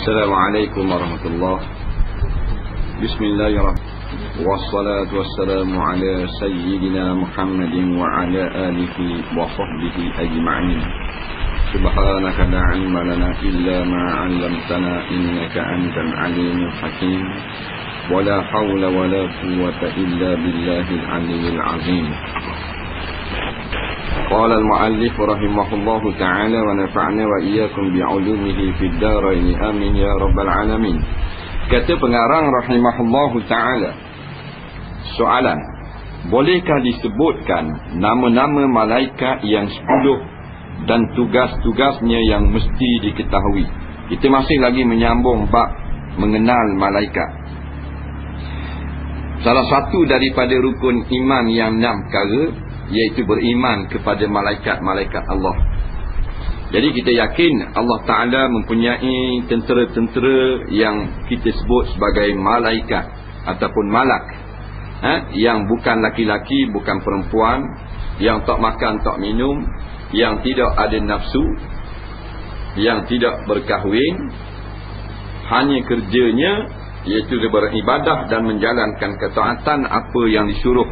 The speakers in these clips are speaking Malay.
Assalamualaikum warahmatullahi wabarakatuh. Bismillahirrahmanirrahim. Wassalatu wassalamu ala sayyidina Muhammadin wa ala alihi wa sahbihi ajma'in. Subhanaka la ilma lana illa ma 'allamtana innaka antal alimul hakim. Wala hawla wala quwwata illa billahil aliyyil azim. Qala al-muallif rahimahullahu ta'ala wa nafa'na wa iyyakum bi'ulumihi fid dharain amin ya rabbal alamin. Kata pengarang rahimahullahu ta'ala, soalan, bolehkah disebutkan nama-nama malaikat yang 10 dan tugas-tugasnya yang mesti diketahui? Kita masih lagi menyambung bab mengenal malaikat. Salah satu daripada rukun iman yang 6 perkara, iaitu beriman kepada malaikat-malaikat Allah. Jadi kita yakin Allah Ta'ala mempunyai tentera-tentera yang kita sebut sebagai malaikat ataupun malak, yang bukan laki-laki, bukan perempuan, yang tak makan, tak minum, yang tidak ada nafsu, yang tidak berkahwin, hanya kerjanya iaitu beribadah dan menjalankan ketaatan apa yang disuruh.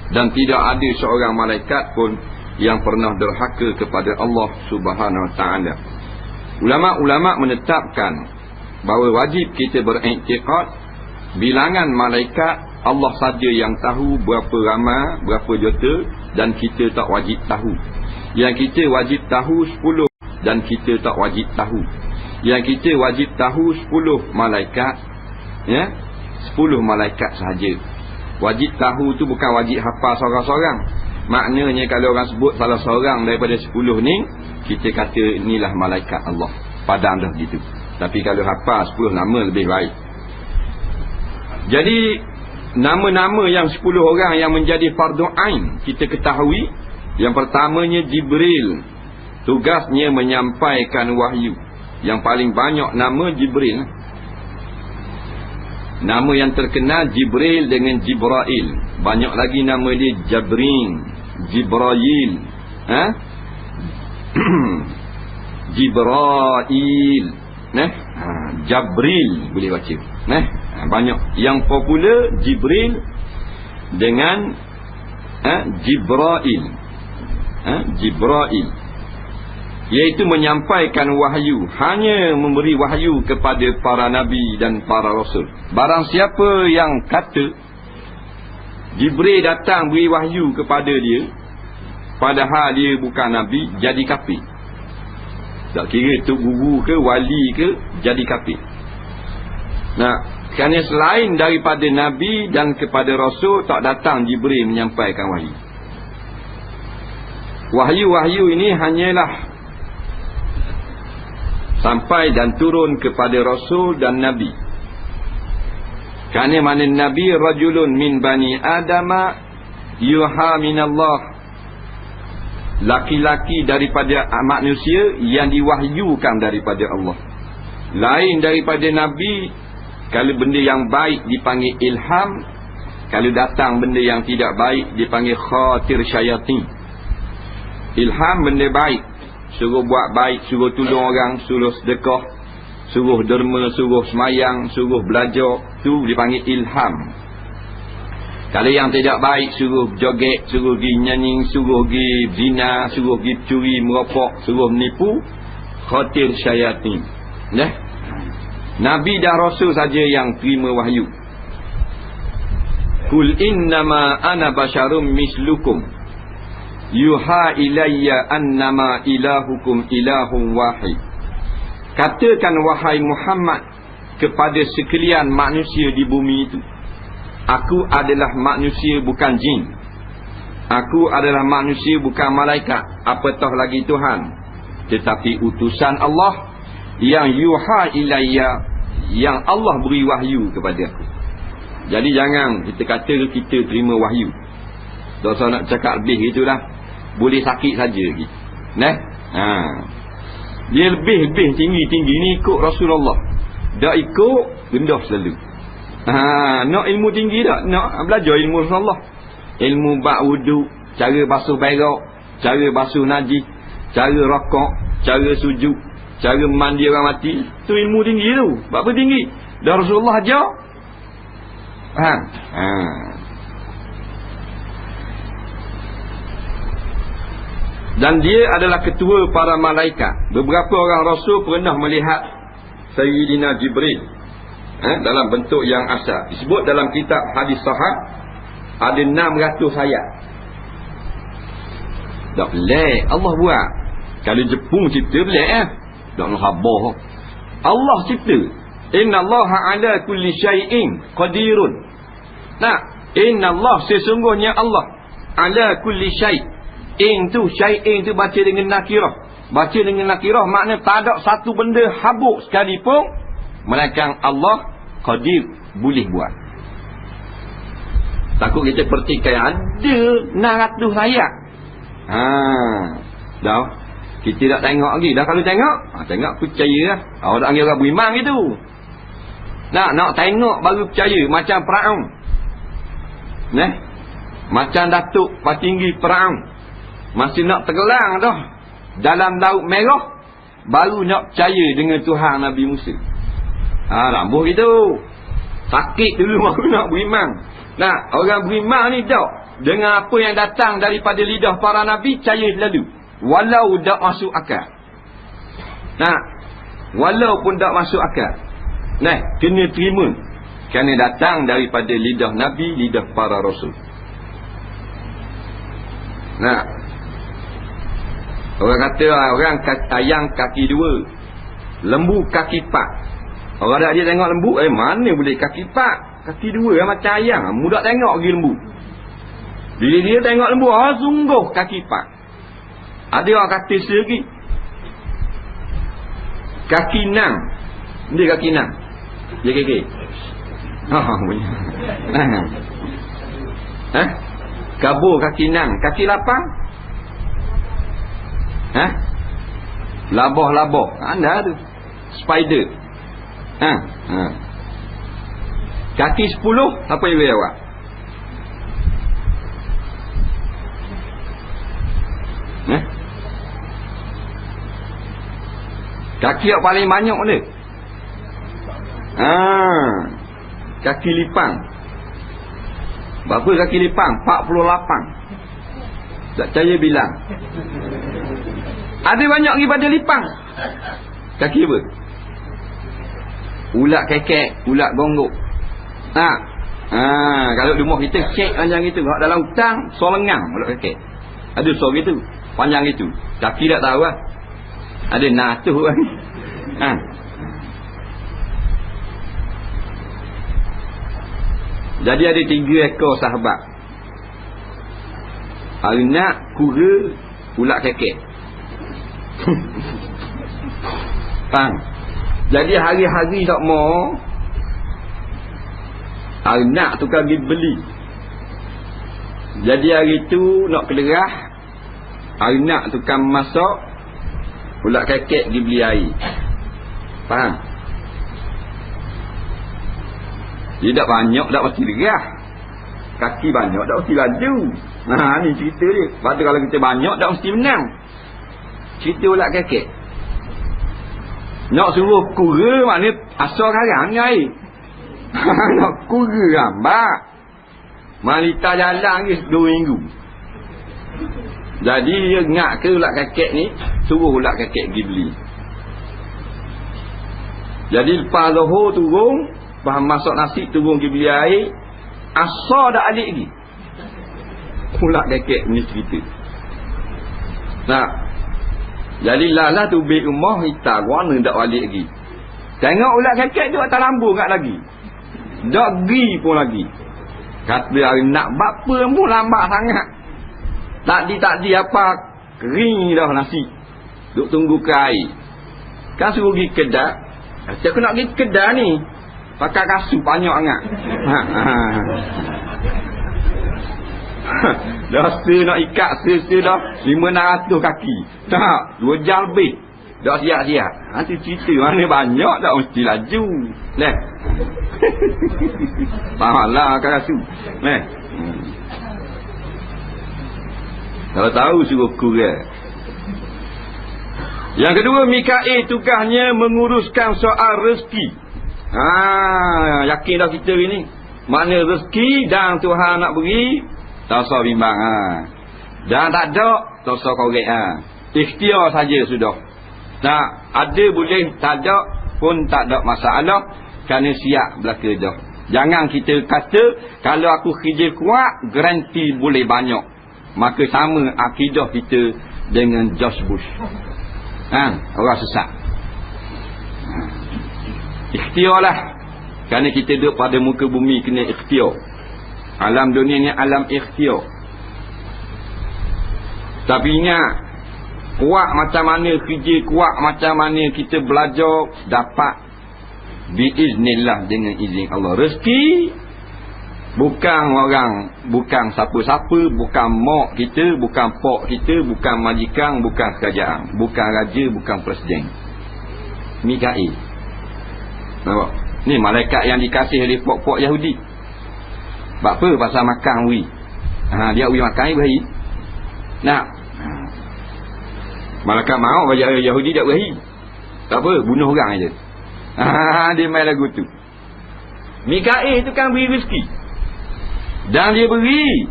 Dan tidak ada seorang malaikat pun yang pernah derhaka kepada Allah Subhanahu Wa Taala. Ulama-ulama menetapkan bahawa wajib kita beriktikad bilangan malaikat Allah saja yang tahu berapa ramai, berapa juta, dan kita tak wajib tahu. Yang kita wajib tahu 10 dan kita tak wajib tahu. Yang kita wajib tahu 10 malaikat, 10 malaikat sahaja. Wajib tahu tu bukan wajib hafal seorang-seorang. Maknanya kalau orang sebut salah seorang daripada 10 ni, kita kata inilah malaikat Allah. Padam dah gitu. Tapi kalau hafal 10 nama lebih baik. Jadi nama-nama yang 10 orang yang menjadi fardu ain kita ketahui. Yang pertamanya Jibril. Tugasnya menyampaikan wahyu. Yang paling banyak nama Jibril. Nama yang terkenal Jibril dengan Jibrail. Banyak lagi nama dia Jabrin, Jibrail, Jibrail, Jabril boleh baca. Banyak. Yang popular Jibril dengan Jibrail. Jibrail, iaitu menyampaikan wahyu, hanya memberi wahyu kepada para nabi dan para rasul. Barang siapa yang kata Jibril datang beri wahyu kepada dia, padahal dia bukan nabi, jadi kafir. Tak kira tu guru ke wali ke, jadi kafir. Nah, kerana selain daripada nabi dan kepada rasul, tak datang Jibril menyampaikan wahyu. Wahyu-wahyu ini hanyalah sampai dan turun kepada Rasul dan Nabi. Kerana mana Nabi rajulun min bani Adama yuha minallah, laki-laki daripada manusia yang diwahyukan daripada Allah. Lain daripada Nabi, kalau benda yang baik dipanggil ilham, kalau datang benda yang tidak baik dipanggil khatir syayatin. Ilham benda baik, suruh buat baik, suruh tolong orang, suruh sedekah, suruh derma, suruh semayang, suruh belajar, tu dipanggil ilham. Kalau yang tidak baik, suruh joget, suruh pergi nyanyi, suruh pergi zina, suruh pergi curi, merokok, suruh menipu, khatir syayatin. Nabi dan Rasul saja yang terima wahyu. Kul innama ana basyarum mislukum yuha ilayya annama ilahukum ilahun wahid. Katakan wahai Muhammad kepada sekalian manusia di bumi itu, aku adalah manusia bukan jin. Aku adalah manusia bukan malaikat, apatah lagi Tuhan, tetapi utusan Allah yang yuha ilayya, yang Allah beri wahyu kepada aku. Jadi jangan kita kata kita terima wahyu. Tak usah nak cakap lebih gitulah. Boleh sakit saja lagi. Dia lebih tinggi-tinggi ni ikut Rasulullah. Tak ikut, rendah selalu. Nak ilmu tinggi tak? Nak belajar ilmu Rasulullah. Ilmu bak wuduk, cara basuh berak, cara basuh najis, cara rokok, cara sujud, cara mandi orang mati. Tu ilmu tinggi tu. Berapa tinggi? Dah Rasulullah ajar. Faham? Dan dia adalah ketua para malaikat. Beberapa orang Rasul pernah melihat Sayyidina Jibril dalam bentuk yang asal. Disebut dalam kitab hadis sahih ada 600 sayap. Tak pelik Allah buat. Kalau Jepun cipta pelik tak nak khabar. Allah cipta. Innallaha ala kulli syai'in qadirun. Nah, innallah sesungguhnya Allah ala kulli syai'. In tu syai'in tu baca dengan nakirah. Baca dengan nakirah makna tak ada satu benda habuk sekalipun melainkan Allah qadir boleh buat. Takut kita pertikai ada 600 sayap. Dah kita tak tengok lagi. Dah kalau tengok, tengok percaya lah. Awak tak panggil orang beriman gitu. Nak tengok baru percaya. Macam Firaun. Macam Datuk Patinggi Firaun. Masih nak tenggelam dah dalam laut merah, baru nak percaya dengan Tuhan Nabi Musa. Rambuh gitu. Sakit dulu baru nak beriman. Orang beriman ni tak dengan apa yang datang daripada lidah para Nabi, percaya selalu. Walau tak masuk akal. Walaupun tak masuk akal. Kena terima. Kerana datang daripada lidah Nabi, lidah para Rasul. Orang kata orang ayam kaki 2, lembu kaki 4. Orang ada dia tengok lembu, mana boleh kaki 4? Kaki 2 macam ayam. Mudah tengok pergi lembu. Bila dia tengok lembu, sungguh kaki 4. Ada orang kata lagi kaki 6. Dia kaki 6. Dia kaki. Kabur kaki 6. Kaki 8. Labah-labah. Anda ada spider. Kaki 10. Apa yang boleh awak? Kaki yang paling banyak mana? Kaki lipang. Berapa kaki lipang? 48. Tak percaya bilang. Ada banyak daripada lipang. Kaki apa? Ulat kekek, ulat gonggok. Kalau di rumah kita kek panjang gitu. Kalau dalam hutang, suara lengang ulat kekek. Ada suara gitu, panjang gitu. Kaki tak tahu lah. Ada natuh kan. Jadi ada 3 ekor sahabat. Anak, kura, ulat kekek. Jadi hari-hari tak mau anak tukar pergi beli. Jadi hari tu nak kelerah, anak tukar masak, ulat kekek pergi beli air. Faham? Dia tak banyak tak mesti lerah. Kaki banyak tak mesti laju. Ni cerita dia. Lepas tu kalau kita banyak tak mesti menang. Cerita ulat kekek. Nak suruh kura maknanya asal karang dengan air. Nak kura gambar. Malita jalan lagi 2 minggu. Jadi dia ngak ke ulat kekek ni, suruh ulat kekek pergi beli. Jadi lepas Zuhur turun, lepas masak nasi turun pergi beli air, asal dah alik lagi. Ulat kekek ni cerita. Jadi lalah tu beg rumah hitam warna tak balik lagi. Tengok ulat kekek tu atas lampu kat lagi. Tak pergi pun lagi. Kata hari nak bapa pun lambat sangat. Tak di apa kering dah nasi. Duk tunggu ke air. Kan suruh pergi kedai. Kata aku nak pergi kedai ni. Pakai kasut banyak sangat. Dah nak ikat dah 500 kaki. Tak, 2 jam lebih. Dah siap-siap. Nanti cerita mana banyak tak mesti laju. Pahala kan rasu. Kalau tahu suruh kurang. Yang kedua, Mikail tugasnya menguruskan soal rezeki. Yakin dah kita ni. Mana rezeki dan Tuhan nak beri, tak usah bimbang. Dan tak ada, tak usah korek. Ikhtiar saja sudah. Nah, ada boleh, tak ada pun tak ada masalah. Kerana siap belaka dah. Jangan kita kata, kalau aku kerja kuat, garanti boleh banyak. Maka sama akidah kita dengan George Bush. Orang sesat. Ikhtiarlah. Kerana kita duduk pada muka bumi, kena ikhtiar. Alam dunia ni alam ikhtiar. Tapi ingat, kuat macam mana kerja, kuat macam mana kita belajar, dapat biiznillah dengan izin Allah. Rezeki bukan orang, bukan siapa-siapa, bukan mak kita, bukan pak kita, bukan majikan, bukan kerajaan, bukan raja, bukan presiden. Mikail. Nampak? Ni malaikat yang dikasih oleh pok-pok Yahudi. Sebab apa? Pasal makan wi. Dia wi makan berahi. Nah, malaikat mau bagi Yahudi tak berahi. Tak apa, bunuh orang aja. Dia main lagu tu. Mikail tu kan beri rezeki. Dan dia beri.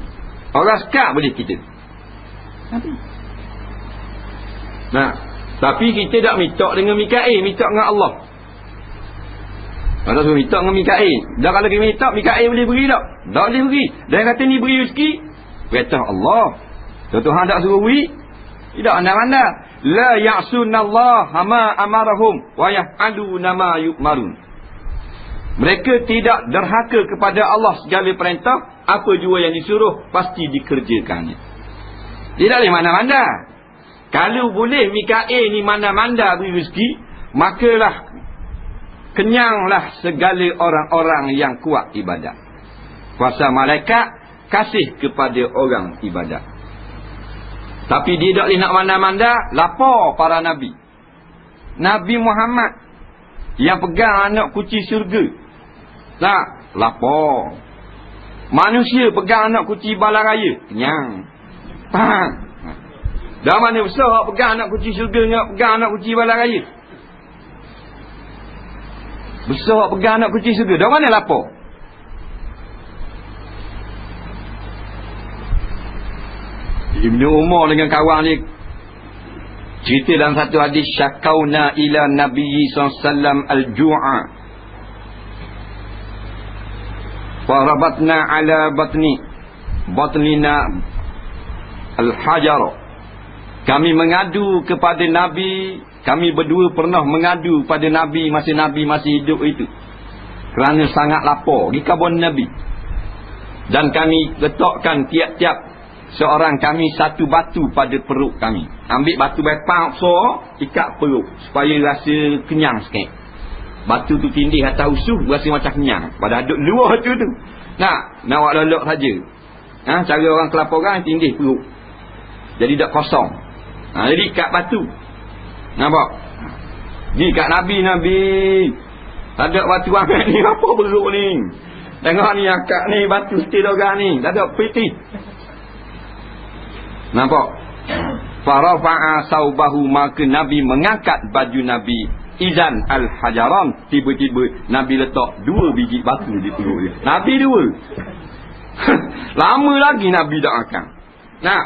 Orang sekat boleh kita. Nah, tapi kita tak minta dengan Mikail, minta dengan Allah. Kalau suruh minta dengan Mikail. Dan kalau kita minta, Mikail boleh beri tak? Tak boleh beri. Dan kata ni beri rezeki, perintah Allah. Tuhan tak suruh beri, tidak anda-anda. La ya'sunallaha ma amarahum wa yaf'aluna ma yu'marun. Mereka tidak derhaka kepada Allah segala perintah, apa jua yang disuruh pasti dikerjakannya. Tidak boleh mana-mana. Kalau boleh Mikail ni mana-mana beri rezeki, makalah kenyanglah segala orang-orang yang kuat ibadat. Kuasa malaikat kasih kepada orang ibadat. Tapi dia tak boleh nak manda-manda, lapar para Nabi. Nabi Muhammad yang pegang anak kucing syurga. Tak, lapar. Manusia pegang anak kucing bala raya, kenyang. Faham? Dah mana besar pegang anak kucing syurga, pegang anak kucing bala raya. Besar pegang anak kucing syurga, dah mana lapar? Ibnu Umar dengan kawan dia cerita dalam satu hadis, syakauna ila Nabi SAW al-ju'a farabatna ala batnina al-hajar. Kami mengadu kepada Nabi, kami berdua pernah mengadu pada Nabi masa Nabi masih hidup itu, kerana sangat lapar di kebun Nabi. Dan kami letakkan tiap-tiap seorang kami satu batu pada perut kami. Ambil batu bepang so, ikat perut supaya rasa kenyang sikit. Batu tu tindih atas usuh, rasa macam kenyang. Pada duduk luar tu. Nak awak lelok saja. Cara orang kelaparan tindih perut, jadi tak kosong. Jadi ikat batu. Nampak? Ni kat Nabi. Tak ada batu angkat ni, apa perut ni? Tengok ni akak ni, batu setir orang ni. Tak ada piti. Nampak? Farafa'a saubahu, maka Nabi mengangkat baju Nabi. Idan al-hajaran, tiba-tiba Nabi letak 2 biji batu di perut dia. Nabi 2. Lama lagi Nabi tak akan. Nah.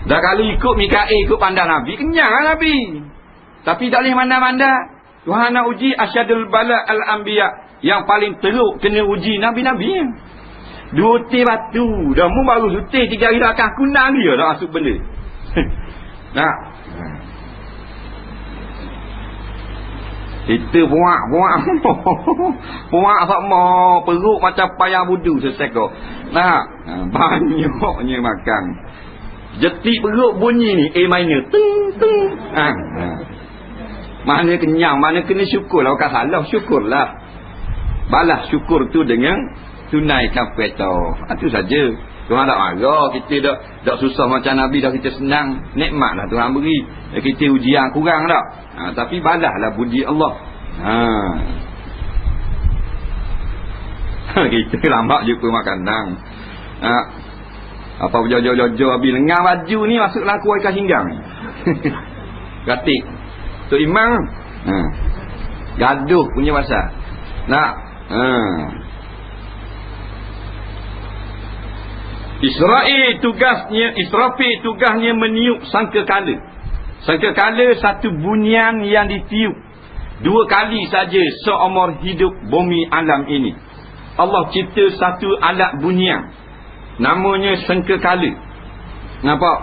Dah kalau ikut Mikail, ikut pandang Nabi, kenyang lah Nabi. Tapi tak boleh manda-manda. Tuhan nak uji asyadul bala al-anbiya. Yang paling teruk kena uji Nabi-Nabi. 2 teh batu. Dah mu baru sutih 3 hari dah akan kunang dia dah masuk benda. Nah. Kita buak. Buak sama perut macam payah budu seseko. Nah, banyaknya makan. Jetik perut bunyi ni A minor. Tung. Mana kenyang, mana kena syukur lah. Bukan salah, syukurlah. Balas syukur tu dengan tunaikan perintah. Itu saja. Tuhan tak marah. Kita tak susah macam Nabi dah, kita senang. Nikmatlah Tuhan beri. Kita ujian kurang tak. Tapi balaslah budi Allah. Kita lambat jumpa makanan. Apa berjojo-jojo habis lengang baju ni masuklah kuai ikan hinggang ni. Gatik. Tu imam. Gaduh punya pasal. Nak. Israfil tugasnya meniup sangkakala. Sangkakala satu bunyian yang ditiup 2 kali saja seumur hidup bumi alam ini. Allah cipta satu alat bunyian, namanya sangkakala. Nampak?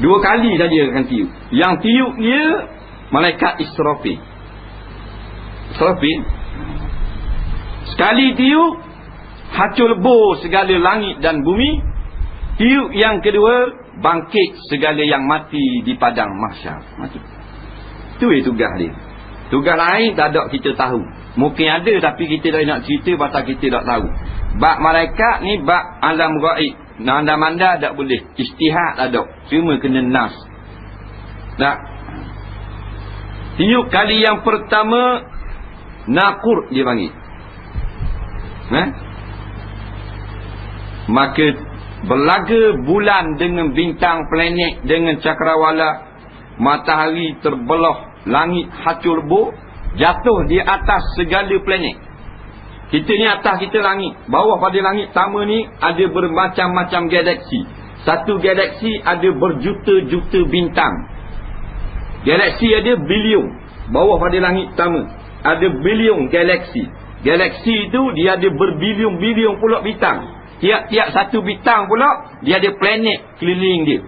2 kali saja akan tiup. Yang tiup dia malaikat Israfil. Sekali tiup hancur lebur segala langit dan bumi. Tiup yang kedua bangkit segala yang mati di padang mahsyar. Mati. Itu tugas dia. Tugas lain tak ada kita tahu. Mungkin ada tapi kita tak nak cerita pasal kita tak tahu. Bab malaikat ni bab alam gaib. Nanda-manda tak boleh. Istihad tak ada. Cuma kena nas. Tak. Tiup kali yang pertama naqur dia panggil. Maka berlaga bulan dengan bintang planet dengan cakrawala, matahari terbelah, langit hancur lebur, jatuh di atas segala planet. Kita ni atas kita langit, bawah pada langit pertama ni ada bermacam-macam galaksi. Satu galaksi ada berjuta-juta bintang. Galaksi ada bilion. Bawah pada langit pertama ada bilion galaksi. Galaksi itu dia ada berbilion-bilion pula bintang. Tiap-tiap satu bintang pula dia ada planet keliling dia.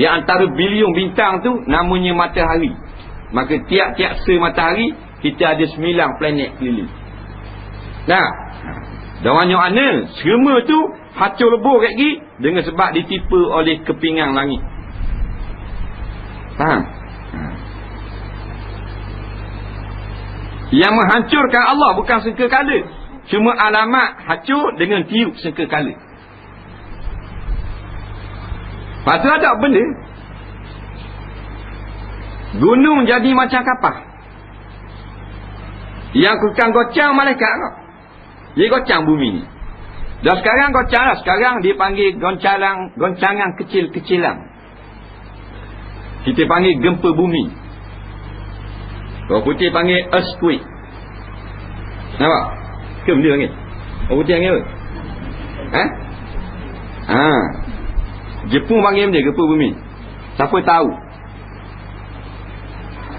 Di antara bilion bintang tu namanya matahari. Maka tiap-tiap sematahari kita ada 9 planet keliling. Nah, dan banyak mana semua tu hancur lebur kat gigi dengan sebab ditipu oleh kepingan langit. Faham? Yang menghancurkan Allah bukan sangkakala. Cuma alamat hancur dengan tiup sangkakala. Lepas tu ada benda. Gunung jadi macam kapal. Yang gocang malaikat kau. Dia gocang bumi ni. Dan sekarang gocang lah. Sekarang dia panggil goncangan kecil-kecilan. Kita panggil gempa bumi. Orang putih panggil earthquake. Nampak? Ke benda panggil? Orang putih panggil apa? Jepun panggil benda gempa bumi. Siapa tahu?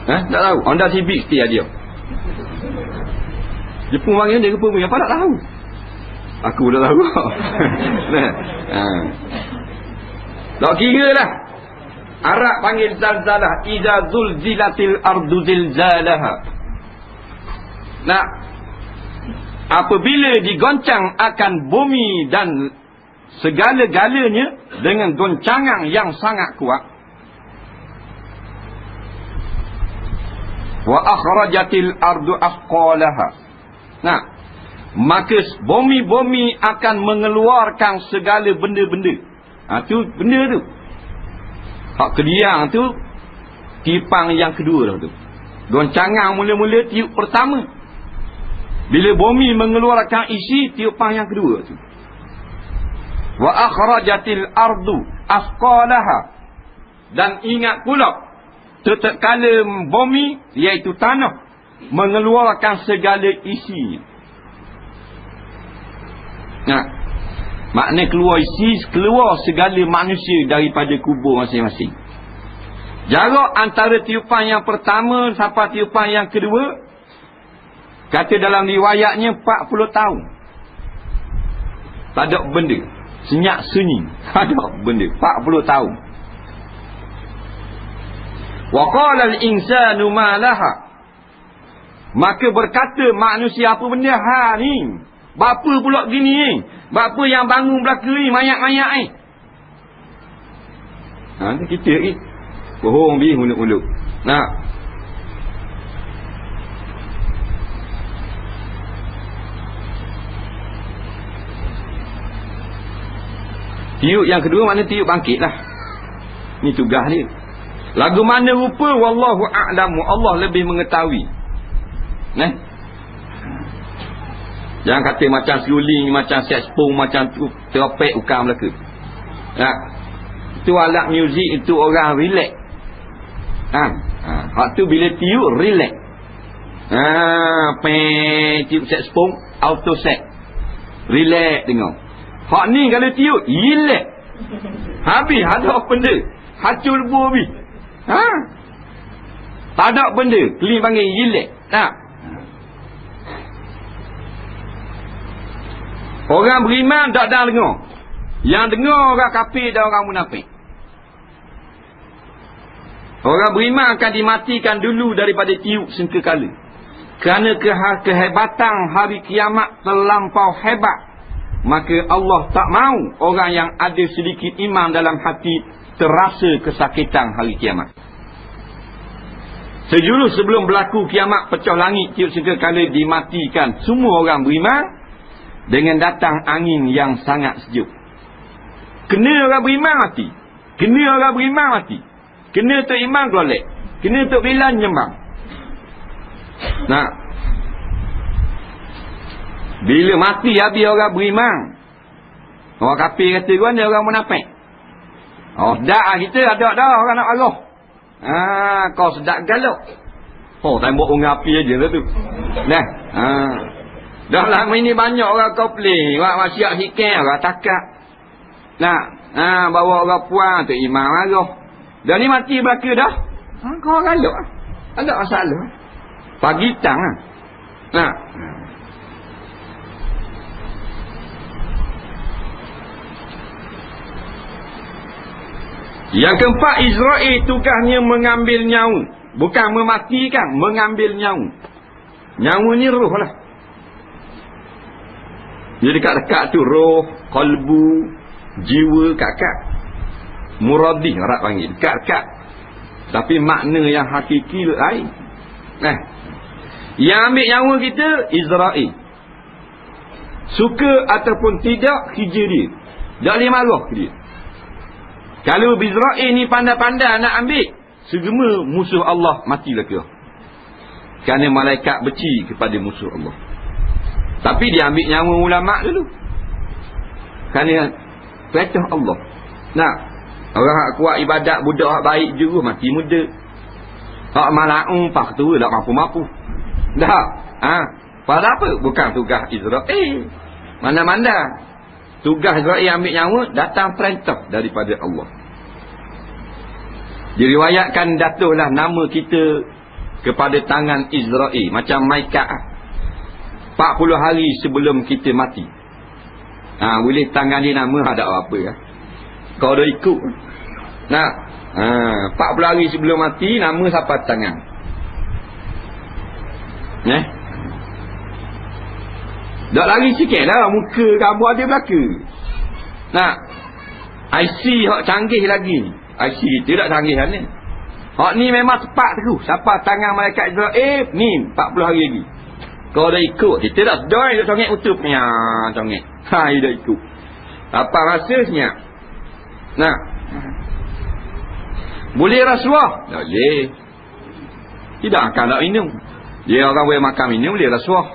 Tak tahu. Honda Civic mesti ada. Jepun panggil benda gempa bumi. Apa tak tahu? Aku dah tahu. Tak kira lah. Arab panggil zalzalah. Iza zulzilatil ardu zilzalaha. Nah, apabila digoncang akan bumi dan segala-galanya dengan goncangan yang sangat kuat. Wa akhrajatil ardu asqalaha. Nah, maka bumi-bumi akan mengeluarkan segala benda-benda. Tu benda tu. Hak kediang tu tipang yang kedua dah tu. Goncangan mula-mula tiup pertama. Bila bumi mengeluarkan isi, tiupan yang kedua tu. Wa akhrajatil ardu asqalaha. Dan ingat pula, tatkala bumi iaitu tanah mengeluarkan segala isinya. Nah, makna keluar isi, keluar segala manusia daripada kubur masing-masing. Jarak antara tiupan yang pertama sampai tiupan yang kedua, kata dalam riwayatnya 40 tahun. Tak ada benda. Senyap sunyi. Tak ada benda. 40 tahun. Wa qala al-insanu ma laha. Maka berkata manusia, apa benda ni? Bapa pula gini ni? Bapa yang bangun belaka ni mayat-mayat ni? Kita ni bohong bi huluk-huluk. Nah, tiup yang kedua makna tiup bangkit lah. Ni tugas dia. Lagu mana rupa wallahu a'lamu, Allah lebih mengetahui. Jangan kata macam seruling, macam saxophone, macam tu teropek ukang Melaka. Itu alat muzik, itu orang relax. Hak tu bila tiup relax. Tiup saxophone auto set. Relax dengar. Hak ni kalau tiup relax. Habis ada benda. Hacul lebu habis. Tak ada benda. Clean panggil relax. Orang beriman tak ada dengar. Yang dengar orang kafir dan orang munafik. Orang beriman akan dimatikan dulu daripada tiup sengkakala. Kerana kehebatan hari kiamat terlampau hebat. Maka Allah tak mau orang yang ada sedikit iman dalam hati terasa kesakitan hari kiamat. Sejurus sebelum berlaku kiamat pecah langit tiup sengkakala dimatikan semua orang beriman. Dengan datang angin yang sangat sejuk. Kena orang beriman mati. Kena orang beriman mati. Kena tok iman golek. Kena tok bilan nyembang. Bila mati habis orang beriman. Orang kafir kata gua ni orang munafik. Dah kita ada dah orang nak Allah. Kau sedap galak. Tembok unga api aja lah tu. Dah lama ini banyak orang komplain. Orang masyarakat hikam, orang takak. Bawa orang puan tu imam marah. Dah ni mati belaka dah. Kau galak. Ada masalah. Pagi tang Yang keempat, Israel tugasnya mengambil nyawa. Bukan mematikan, mengambil nyawa. Nyawa ni roh lah. Jadi dekat-dekat tu roh, kalbu, jiwa, kat-kat. Muradih Arab panggil. Dekat-dekat. Tapi makna yang hakiki lain. Yang ambil nyawa kita, Israel. Suka ataupun tidak, kerja dia. Tak boleh marah dia. Kalau Israel ni pandai-pandai nak ambil, segema musuh Allah matilah ke. Kerana malaikat benci kepada musuh Allah. Tapi dia ambil nyawa ulama dulu. Kerana perintah Allah. Orang hak kuat ibadat, budak hak baik juga mati muda. Hak malaung pak tua tak mampu-mampu. Pada apa? Bukan tugas Israel. Mana-mana. Tugas Israel ambil nyawa, datang perintah daripada Allah. Diriwayatkan datuhlah nama kita kepada tangan Israel. Macam Maikah. 40 hari sebelum kita mati. Boleh tangan dia nama ada apa ya. Kau dah ikut. 40 hari sebelum mati nama siapa tangan. Dak lari sikit lah muka kamu ada belaka. IC hak canggih lagi. IC kita tak canggih kan ni. Hak ni memang tepat tu. Siapa tangan malaikat Israel ni 40 hari lagi. Kau dah ikut. Kita dah sedar dia congek utup ni. Congek. Dia dah ikut. Apa rasanya? Boleh rasuah? Tak boleh. Tidak akan nak minum. Dia orang boleh makan minum boleh rasuah.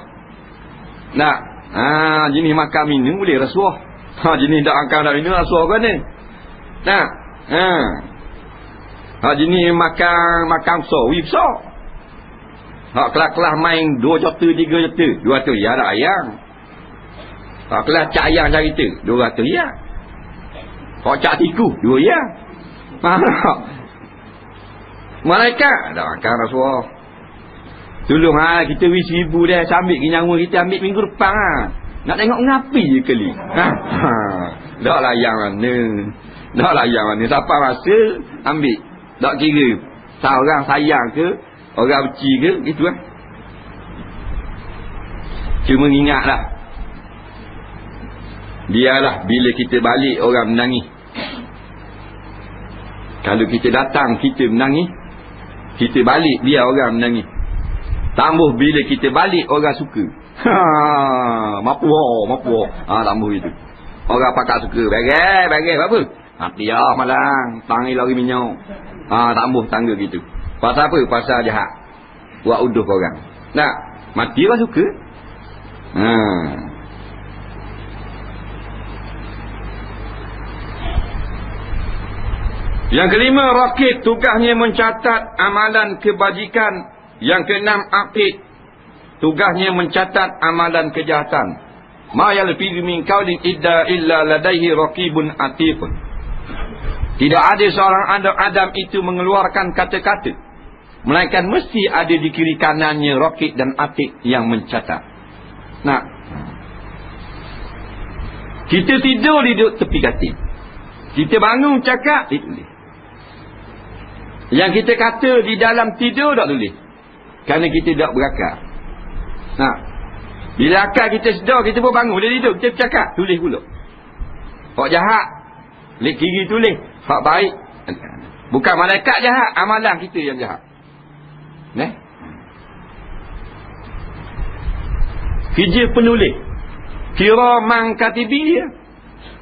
Jenis makan minum boleh rasuah. Jenis tak akan nak minum rasuah kan ni. Jenis makan sawi besar. Kelas-kelas main 2 juta 3 juta 200 ya ada ayam. Kelas cak ayam cerita 200 ya. Cak tiku 2 ya. Malaikat tak akan rasuah. Tolong kita wis 1000 dah sambil nyawa kita ambil minggu depan Nak tengok ngapi je kali. Tak layan mana. Tak layan mana. Siapa rasa ambil. Tak kira seorang sayang ke, orang benci ke, gitu lah. Cuma ingatlah. Biarlah bila kita balik orang menangis. Kalau kita datang kita menangis, kita balik biar orang menangis. Tambah bila kita balik orang suka. Mapu. Tambah itu. Orang pakak suka. Bagai apa? Mati lah malang. Panggil lari minyak. Tambah tangga gitu. Pasal apa? Pasal jahat. Buat uduh orang. Mati orang suka. Yang kelima, rakib tugasnya mencatat amalan kebajikan. Yang keenam, atid tugasnya mencatat amalan kejahatan. Ma yalfizu min qawlin illa ladaihi raqibun atid. Tidak ada seorang Adam itu mengeluarkan kata-kata, melainkan mesti ada di kiri kanannya raqib dan atid yang mencatat. Nah, kita tidur duduk tepi katil, kita bangun cakap ditulis. Yang kita kata di dalam tidur tak tulis, kerana kita tak berakal. Nah, bila akal kita sedar, kita pun bangun, dia tidur, kita bercakap, tulis pula. Hak jahat, lek kiri tulis. Hak baik, bukan malaikat jahat, amalan kita yang jahat. Kerja penulis, kiraman katibin.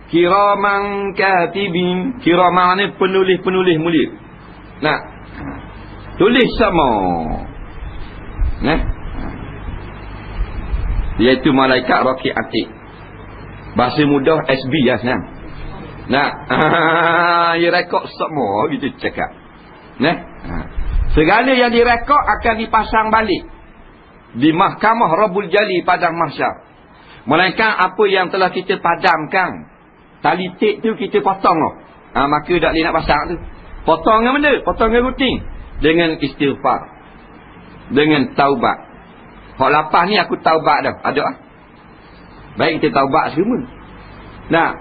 Kiraman katibin, kiraman ni penulis-penulis mulia. Nah, tulis sama. Iaitu malaikat raqib atid. Bahasa mudah SB ya senang. Dia rekod semua gitu cakap. Segala yang direkod akan dipasang balik di mahkamah Rabbul Jali padang mahsyar. Melainkan apa yang telah kita padamkan, tali tape tu kita potong. Maka tak boleh nak pasang tu. Potong dengan benda, potong dengan rutin, dengan istighfar, dengan taubat. Hak lapas ni aku taubat dah, ada ah. Baik kita taubat semua. Nah,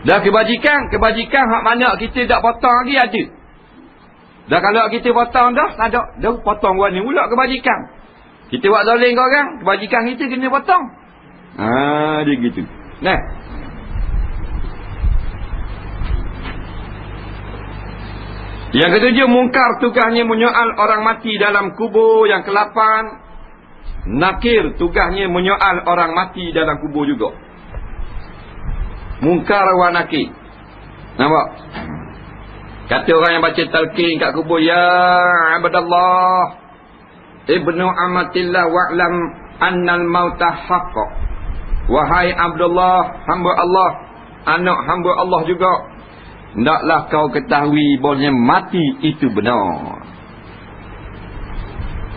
dah kebajikan hak mana kita tak potong lagi ada. Dah kalau kita potong dah ada, dah potong buat ni pula kebajikan. Kita buat zalim ke orang, kebajikan kita kena potong. Dia gitu. Nah, yang ketujuh, mungkar tugasnya menyoal orang mati dalam kubur. Yang ke-8, nakir tugasnya menyoal orang mati dalam kubur juga. Mungkar wa nakir. Nampak? Kata orang yang baca talqin kat kubur, ya abdallah ibnu amatillah wa'lam annal mauta haqq. Wahai Abdullah, hamba Allah, anak hamba Allah juga, hendaklah kau ketahui bahawanya mati itu benar.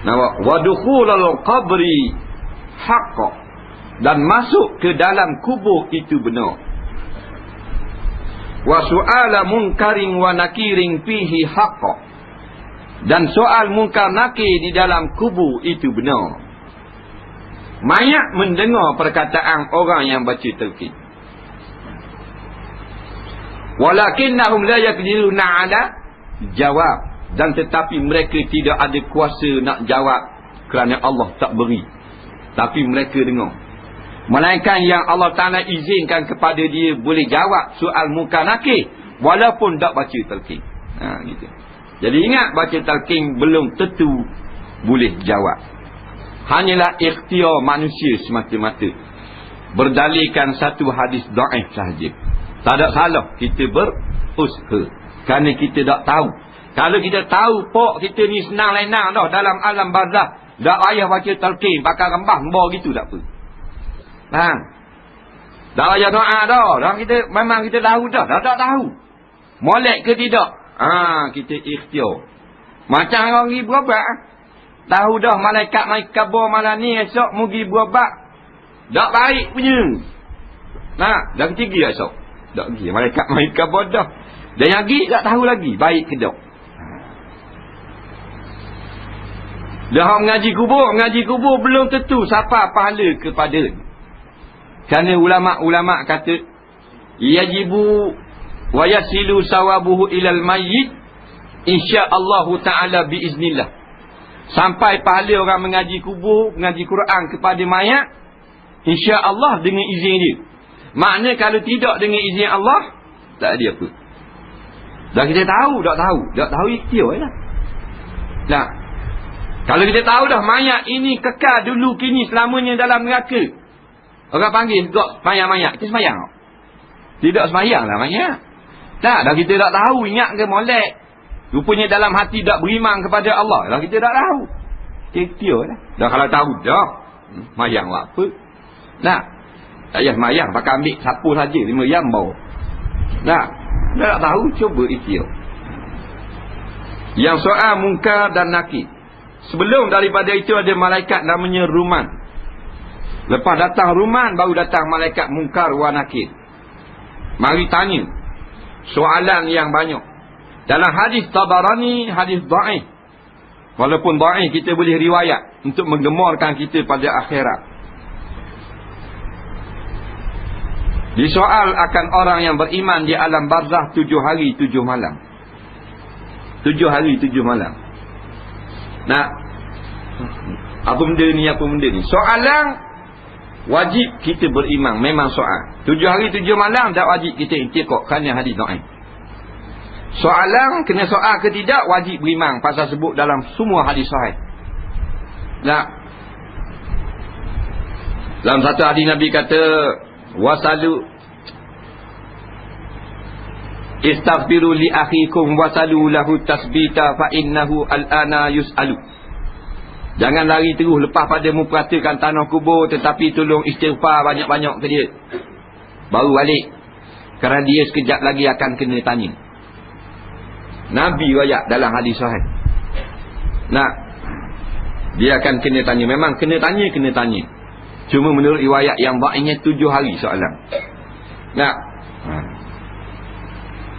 Nampak? Wa dukhulul qabri haqq, dan masuk ke dalam kubur itu benar. Wa su'ala munkarin wa nakirin fihi haqq, dan soal munkar nakir di dalam kubur itu benar. Mayat mendengar perkataan orang yang baca talqin. Walakinnahum la yaqdiruna ala jawab, dan tetapi mereka tidak ada kuasa nak jawab kerana Allah tak beri, tapi mereka dengar. Melainkan yang Allah Ta'ala izinkan kepada dia boleh jawab soal munkar nakir walaupun tak baca talqin. Gitu. Jadi ingat, baca talqin belum tentu boleh jawab. Hanyalah ikhtiar manusia semata-mata, berdalilkan satu hadis dhaif sahaja. Tak ada salah kita berusaha, kerana kita tak tahu. Kalau kita tahu pok kita ni senang lenang dah dalam alam barzah, tak payah baca talqin, pakai rembah ngembor gitu tak apa. Tak payah doa dah. Kita memang kita tahu dah. Tak tahu molek ke tidak, kita ikhtiar. Macam orang pergi berobat, tahu dah malaikat mai kabur malam ni, esok mu pergi berobat, tak baik punya. Dah ketiga esok tak pergi, malaikat mai kabur dah. Dan yang pergi tak tahu lagi baik ke tak. Dah mengaji kubur belum tentu siapa pahala kepada. Kerana ulama-ulama kata yajibu wa yasilu sawabuhu ilal mayyit insya-Allah taala biiznillah. Sampai pahala orang mengaji kubur, mengaji Quran kepada mayat, insya-Allah dengan izin dia. Makna kalau tidak dengan izin Allah, tak ada apa. Dah kita tahu, tak tahu ikhtiar lah. Nah, kalau kita tahu dah mayat ini kekal dulu kini selamanya dalam neraka, orang panggil kok semayang mayat, kita semayang tak? Tidak semayang lah mayat. Dah kita tak tahu, ingat ke molek, rupanya dalam hati tak beriman kepada Allah, dah kita tak tahu. Ikhtiar lah. Dah kalau tahu dah, Mayang buat apa? Nah, tak payah mayang, pakai ambil sapu saja 5 jam bau. Nah, tak tahu, cuba ikhtiar. Yang soal Munkar dan Nakir. Sebelum daripada itu ada malaikat namanya Ruman. Lepas datang Ruman, baru datang malaikat Munkar wa Nakir. Mari tanya soalan yang banyak. Dalam hadis Tabarani, hadis dhaif. Walaupun dhaif, kita boleh riwayat untuk menggemarkan kita pada akhirat. Disoal akan orang yang beriman di alam barzah 7 hari 7 malam. 7 hari 7 malam. Nah, apa benda ni, apa benda ni? Soalan wajib kita beriman, memang soal. 7 hari 7 malam tak wajib kita iktikad kerana hadis dhaif. Soalan kena soal ke tidak, wajib beriman pasal sebut dalam semua hadis sahih. Nah, dalam satu hadis Nabi kata, wasalu istaghfiru li akhikum wasalu lahu tasbita fa innahu al-ana yus'alu. Jangan lari terus lepas pada memperhatikan tanah kubur, tetapi tolong istighfar banyak-banyak ke dia. Baru balik, kerana dia sekejap lagi akan kena tanya. Nabi riwayat dalam hadis sahih. Nah, dia akan kena tanya. Memang kena tanya. Cuma menurut riwayat yang dhaifnya 7 hari soalan. Nah,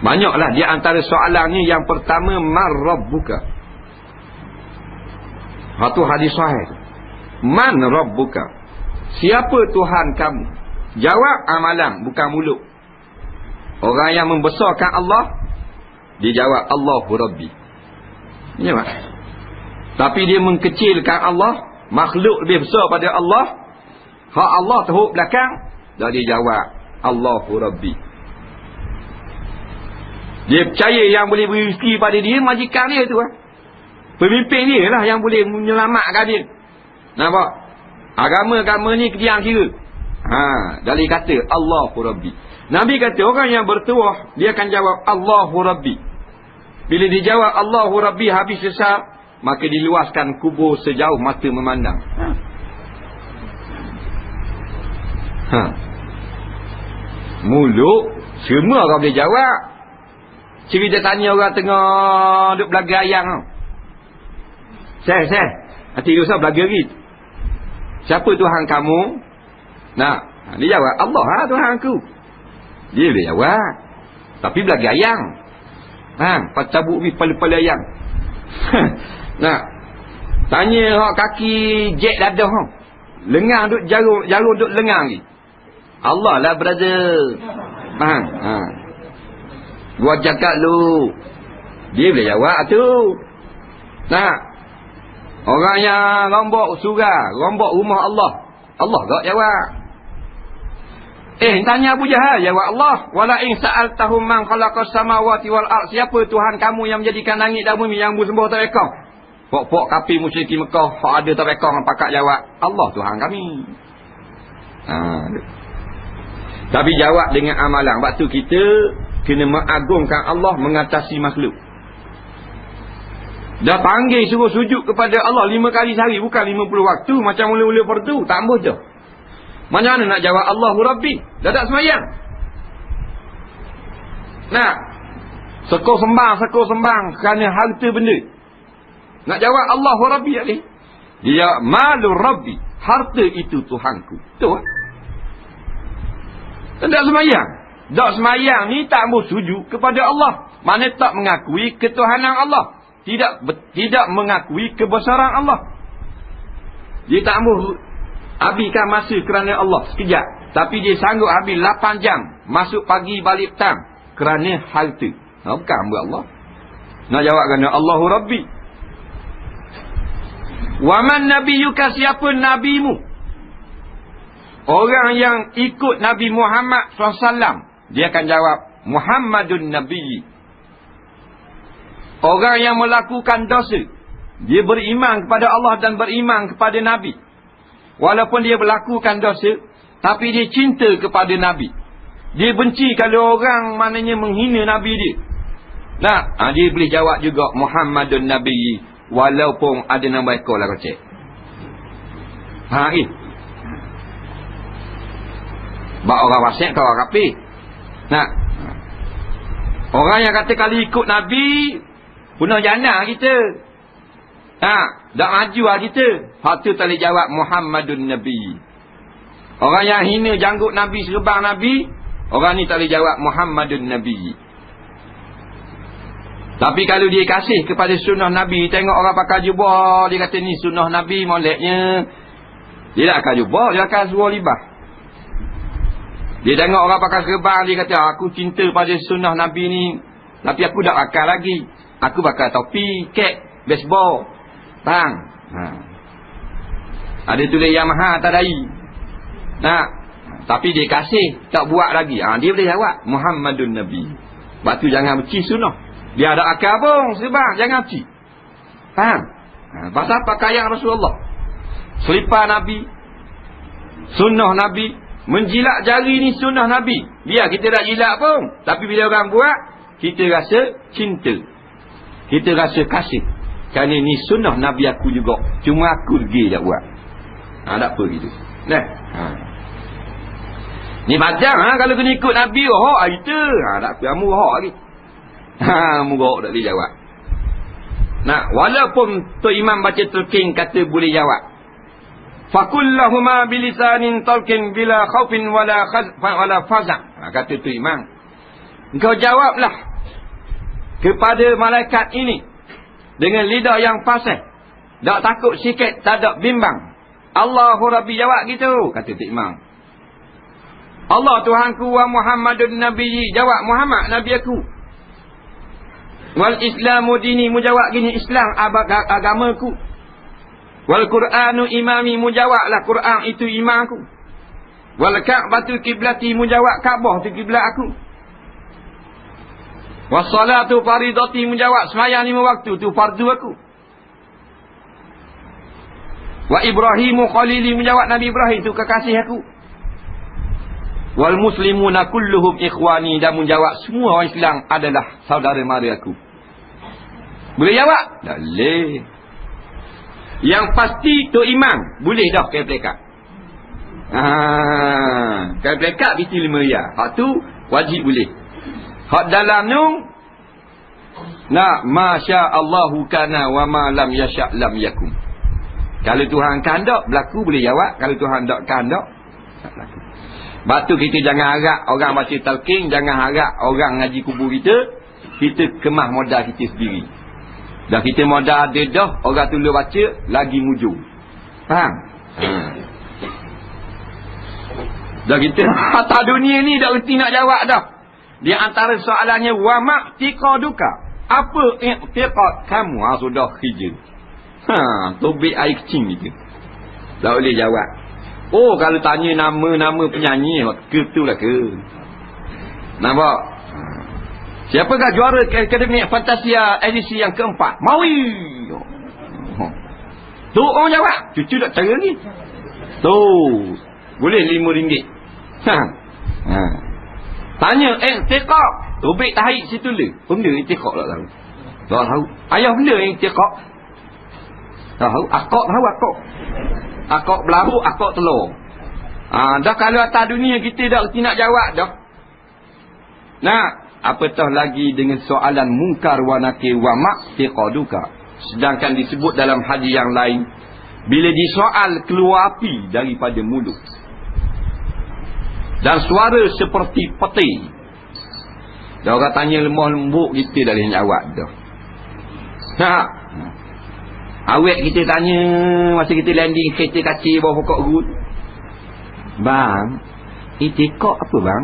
banyaklah di antara soalan ni. Yang pertama, man rabbuka. Satu hadis sahih. Man rabbuka. Siapa Tuhan kamu? Jawab amalan, bukan mulut. Orang yang membesarkan Allah, dia jawab Allahu Rabbi. Ya, Mak? Tapi dia mengkecilkan Allah, makhluk lebih besar pada Allah. Hak Allah teruk belakang, dah dia jawab Allahu Rabbi. Dia percaya yang boleh beri rezeki pada dia majikan dia tu lah. Pemimpin dia lah yang boleh menyelamatkan dia. Nampak? Agama-agama ni diam kira. Dari kata Allahu Rabbi. Nabi kata orang yang bertuah, dia akan jawab Allahu Rabbi. Bila dijawab Allahu Rabbi habis sesat, maka diluaskan kubur sejauh mata memandang. Mulut semua orang boleh jawab. Cerita tanya orang tengah duk belaga ayam. Saya hati dosa belaga gitu. Siapa Tuhan kamu? Nah, dia jawab Allah lah Tuhanku. Dia boleh jawab. Tapi belaga ayam. Cabuk ni pala-pala ayam. Nah, tanya hak kaki jek dadah. Lengang duk jarum duk lengang ni. Allah lah brother. Faham? Gua cakap lu. Dia boleh jawab tu. Nah, orang yang rombok surga, rombok rumah Allah, Allah tak jawab. Tanya Abu Jahal, jawab Allah. Wala in sa'altahum man khalaqas samawati wal ard. Siapa Tuhan kamu yang menjadikan langit dan bumi, yang bersembah tak rekong? Pok-pok kafir musyrik Mekah, hak ada tak rekong, pakak jawab Allah Tuhan kami. Tapi jawab dengan amalan. Waktu kita kena mengagungkan Allah mengatasi makhluk. Dah panggil suruh sujud kepada Allah 5 kali sehari, bukan 50 waktu macam mula-mula fardu, tak ambuh dah. Macam mana nak jawab Allahu Rabbi? Dah tak semayang. Nah, sekor sembang kerana harta benda. Nak jawab Allahu Rabbi tak boleh. Dia jawab malur Rabbi, harta itu Tuhanku. Tu lah. Tak semayang. Tak semayang ni tak ambuh sujud kepada Allah. Mana tak mengakui ketuhanan Allah. Tidak mengakui kebesaran Allah. Dia tak ambuh habiskan masa kerana Allah sekejap. Tapi dia sanggup habis 8 jam. Masuk pagi balik petang. Kerana harta. Bukan hamba Allah. Nak jawab kerana Allahu Rabbi. Waman nabiyuka, siapa nabimu? Orang yang ikut Nabi Muhammad SAW, dia akan jawab Muhammadun Nabi. Orang yang melakukan dosa, dia beriman kepada Allah dan beriman kepada Nabi. Walaupun dia melakukan dosa, tapi dia cinta kepada Nabi. Dia benci kalau orang maknanya menghina Nabi dia. Nah, dia boleh jawab juga Muhammadun Nabi. Walaupun ada nama ekor lah kocek. Bak orang fasik ke orang kafir. Nah, orang yang kata kalau ikut Nabi punah jannah kita. Tak maju lah kita. Hak tu tak boleh jawab Muhammadun Nabi. Orang yang hina janggut Nabi, serban Nabi, orang ni tak boleh jawab Muhammadun Nabi. Tapi kalau dia kasih kepada sunnah Nabi, tengok orang pakai jubah, dia kata ni sunnah Nabi moleknya, dia tak akan jubah, dia akan suruh libah. Dia tengok orang pakai serban, dia kata aku cinta pada sunnah Nabi ni, tapi aku tak pakai lagi. Aku pakai topi, kek, baseball, tang. Ada tulis Yamaha Tadai. Tapi dia kasih, tak buat lagi. Dia boleh jawab Muhammadun Nabi. Sebab tu jangan benci sunnah. Dia ada akal pun sebab jangan benci. Faham? Pasal pakaian Rasulullah, selipar Nabi, sunnah Nabi, menjilat jari ni sunnah Nabi. Biar kita tak jilat pun, tapi bila orang buat, kita rasa cinta, kita rasa kasih. Kerana ni sunnah Nabi aku juga, cuma aku pergi tak buat. Tak apa gitu. Ni padang kalau kena ikut Nabi, kita tak apa, murah lagi. Murah tak boleh jawab. Walaupun Tok Imam baca Talqin kata boleh jawab. Fakullahuma bilisanin talqin bila khaufin wala faza'. Kata Tok Imam, engkau jawablah kepada malaikat ini dengan lidah yang fasih, tak takut sikit, tak ada bimbang. Allahu Rabbi, jawab gitu, kata Tok Imam. Allah Tuhanku wa Muhammadun Nabiyyi, jawab Muhammad Nabi aku. Wal Islamu dini, mujawab gini, Islam agamaku. Wal Qur'anu imami, mujawablah Quran itu imamku. Wal Ka'batu kiblati, mujawab Kaabah tu kiblat aku. Was salatu faridati, mujawab sembahyang 5 waktu tu fardu aku. Wa Ibrahimu khalili, mujawab Nabi Ibrahim tu kekasih aku. Wal muslimuna kulluhum ikhwani, dan menjawab semua orang Islam adalah saudara mara aku. Boleh jawab? Tak boleh. Yang pasti Tok Imam boleh dah kain pelekat. Kain pelekat biti 5 riyal. Hak tu wajib boleh. Hak dalam nu masya Allahu kana wa ma lam yasha lam yakum. Kalau Tuhan kehendak berlaku boleh jawab, kalau Tuhan tak kehendak tak berlaku. Batu kita jangan harap orang baca talqin, jangan harap orang ngaji kubur kita kemah modal kita sendiri. Dah kita modal ada dah, orang tolong baca lagi mujur. Faham? Dah kita atas dunia ni dah reti nak jawab dah. Di antara soalannya wa ma'tiqaduka, apa i'tiqad kamu? Sudah kerja. Tobik air kecing gitu. Tak boleh jawab. Kalau tanya nama-nama penyanyi, ketulah ke. Nampak? Siapakah juara Akademi Fantasia edisi yang keempat? Maui. Tu orang jawab. Cucu tak cara ni. Tu. Boleh RM5. Tanya i'tiqad. Tobik tahik situ le. Benda i'tiqad tak tahu. Tak tahu. Ayah benda i'tiqad. Tak tahu. Akak tahu akak. Akak belahu, akak telur. Dah kalau atas dunia kita dah reti nak jawab dah. Apatah lagi dengan soalan mungkar wa nakir wa ma'tiqaduka. Sedangkan disebut dalam hadis yang lain, bila disoal keluar api daripada mulut dan suara seperti peti. Dah orang tanya lemah lembut, kita dah boleh jawab dah. Awet kita tanya masa kita landing kereta kacir bawah pokok rut, bang, i'tiqad apa bang?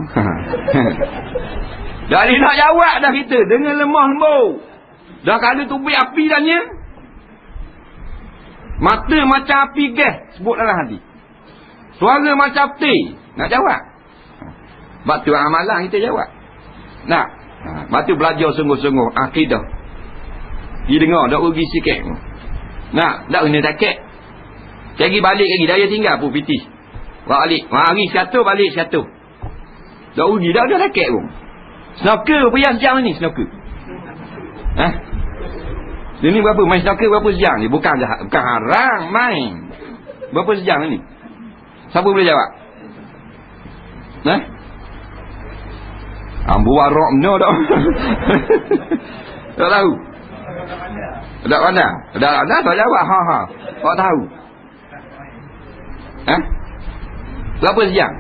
Dah dia nak jawab dah kita dengan lemah lembut. Dah kalau tu api tanya, mata macam api gas sebut dalam hadis, suara macam peti, nak jawab. Sebab tu amalan kita jawab. Sebab tu belajar sungguh-sungguh akidah. Dia dengar dah rugi sikit. Tak kena takut. Lagi balik lagi, daya tinggal pun pitih. Balik. Hari 100 balik 100. Tak rugi dah takut pun. Snooker berapa jam ni snooker? Dia ni berapa main snooker berapa jam ni? Bukan haram main. Berapa sejam ni? Siapa boleh jawab? Ambu warok no dah. Tak tahu. Tak pandang. Dah tak jawab. Ha. Kau tahu. Berapa sejam?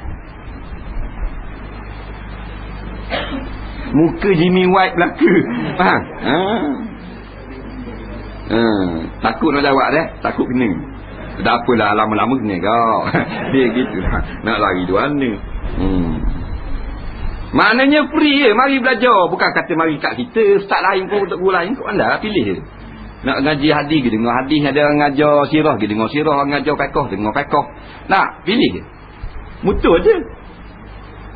Muka Jimmy White belaka. Faham? Takut nak jawab dah. Takut kena. Tak apalah, lama-lama kena kau. Dia gitu lah. Nak lari dua mana. Maknanya free je. Mari belajar. Bukan kata mari kat kita. Ustaz lain pun untuk guru lain. Kau anda pilih je. Nak ngaji hadis ke dengar hadis. Ada orang ngajar sirah ke dengar sirah. Orang ngajar fiqh dengar fiqh. Nak pilih je. Mutur je.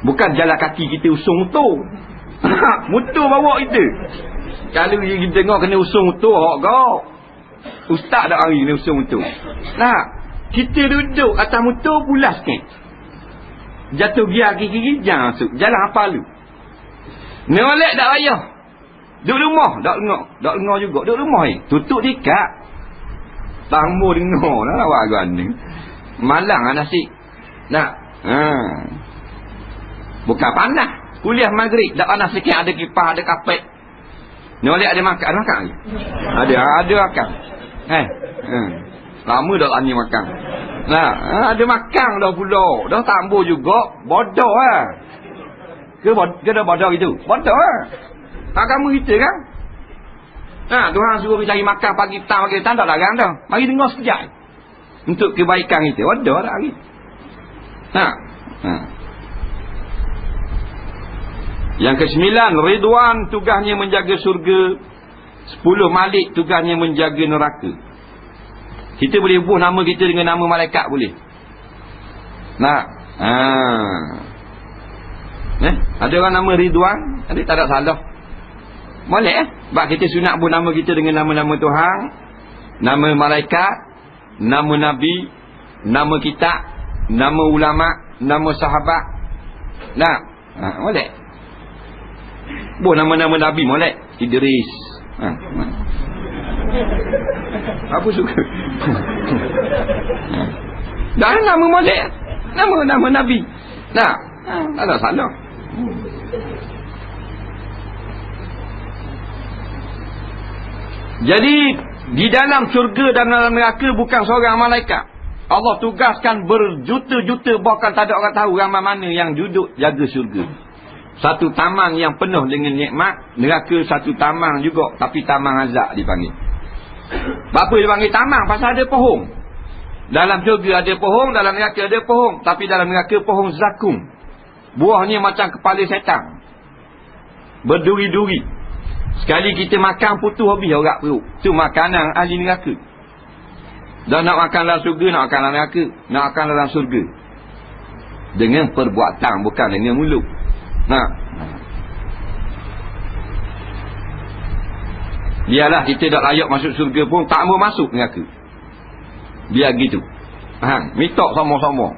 Bukan jalan kaki kita usung mutur. Mutur bawa kita. Kalau kita tengok kena usung mutur. Kau ustaz dah hari kena usung mutur. Nah, kita duduk atas mutur pulas sikit. Jatuh giar kiri-kiri jangan masuk. Jalan apa lu? Nolek tak payah. Duduk rumah tak dengar juga. Duduk rumah ni tutup dekat. Tamu dengar dah lawak gana. Malang nasib. Nak. Bukan panas. Kuliah maghrib tak panas sikit, ada kipas, ada kapet. Nolek ada makan lagi. Ada makan. Lama dah ani makan. Nah, ada makan dah pula. Dah tambah juga. Bodoh lah. Ke dah bodoh gitu? Bodoh lah. Agama kita kan? Tuhan suruh kita cari makan pagi petang tak larang dah. Mari dengar sekejap. Untuk kebaikan kita. Bodoh dah hari. Yang ke-9, Ridwan tugasnya menjaga surga. 10, Malik tugasnya menjaga neraka. Kita boleh buh nama kita dengan nama malaikat boleh. Ada orang nama Ridwan, ada tak ada salah. Boleh sebab kita sunat buh nama kita dengan nama-nama Tuhan, nama malaikat, nama nabi, nama kitab, nama ulama, nama sahabat. Boleh. Buh nama-nama nabi molek. Idris. Apa suka? Dah nama molek. Nama nabi. Tak ada salah. Jadi di dalam syurga dan dalam neraka bukan seorang malaikat. Allah tugaskan berjuta-juta, bahkan tak ada orang tahu ramai mana yang duduk jaga syurga. Satu taman yang penuh dengan nikmat. Neraka satu taman juga, tapi taman azab dipanggil. Apa dia panggil taman? Pasal ada pohon. Dalam syurga ada pohon, dalam neraka ada pohon. Tapi dalam neraka pohon zakum. Buahnya macam kepala setan. Berduri-duri. Sekali kita makan putus habis orang perut. Itu makanan ahli neraka. Dan nak makan dalam syurga, nak makan dalam neraka, nak makan dalam syurga. Dengan perbuatan, bukan dengan mulut. Biarlah kita tak layak masuk surga pun, tak mau masuk neraka. Biar gitu. Minta sama-sama.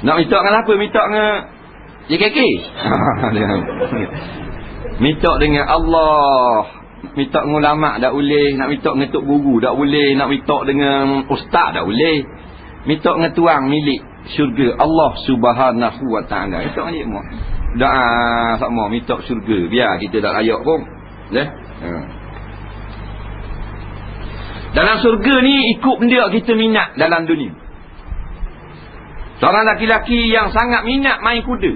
Nak minta dengan apa? Minta dengan JKK. Minta dengan Allah. Minta dengan ulama' tak boleh. Nak minta dengan tok guru tak boleh. Nak minta dengan ustaz tak boleh. Minta dengan tuang milik syurga Allah Subhanahu wa ta'ala. Minta dengan dia. Doa sama minta syurga. Biar kita tak layak pun. Dalam syurga ni ikut benda kita minat dalam dunia. Seorang laki-laki yang sangat minat main kuda.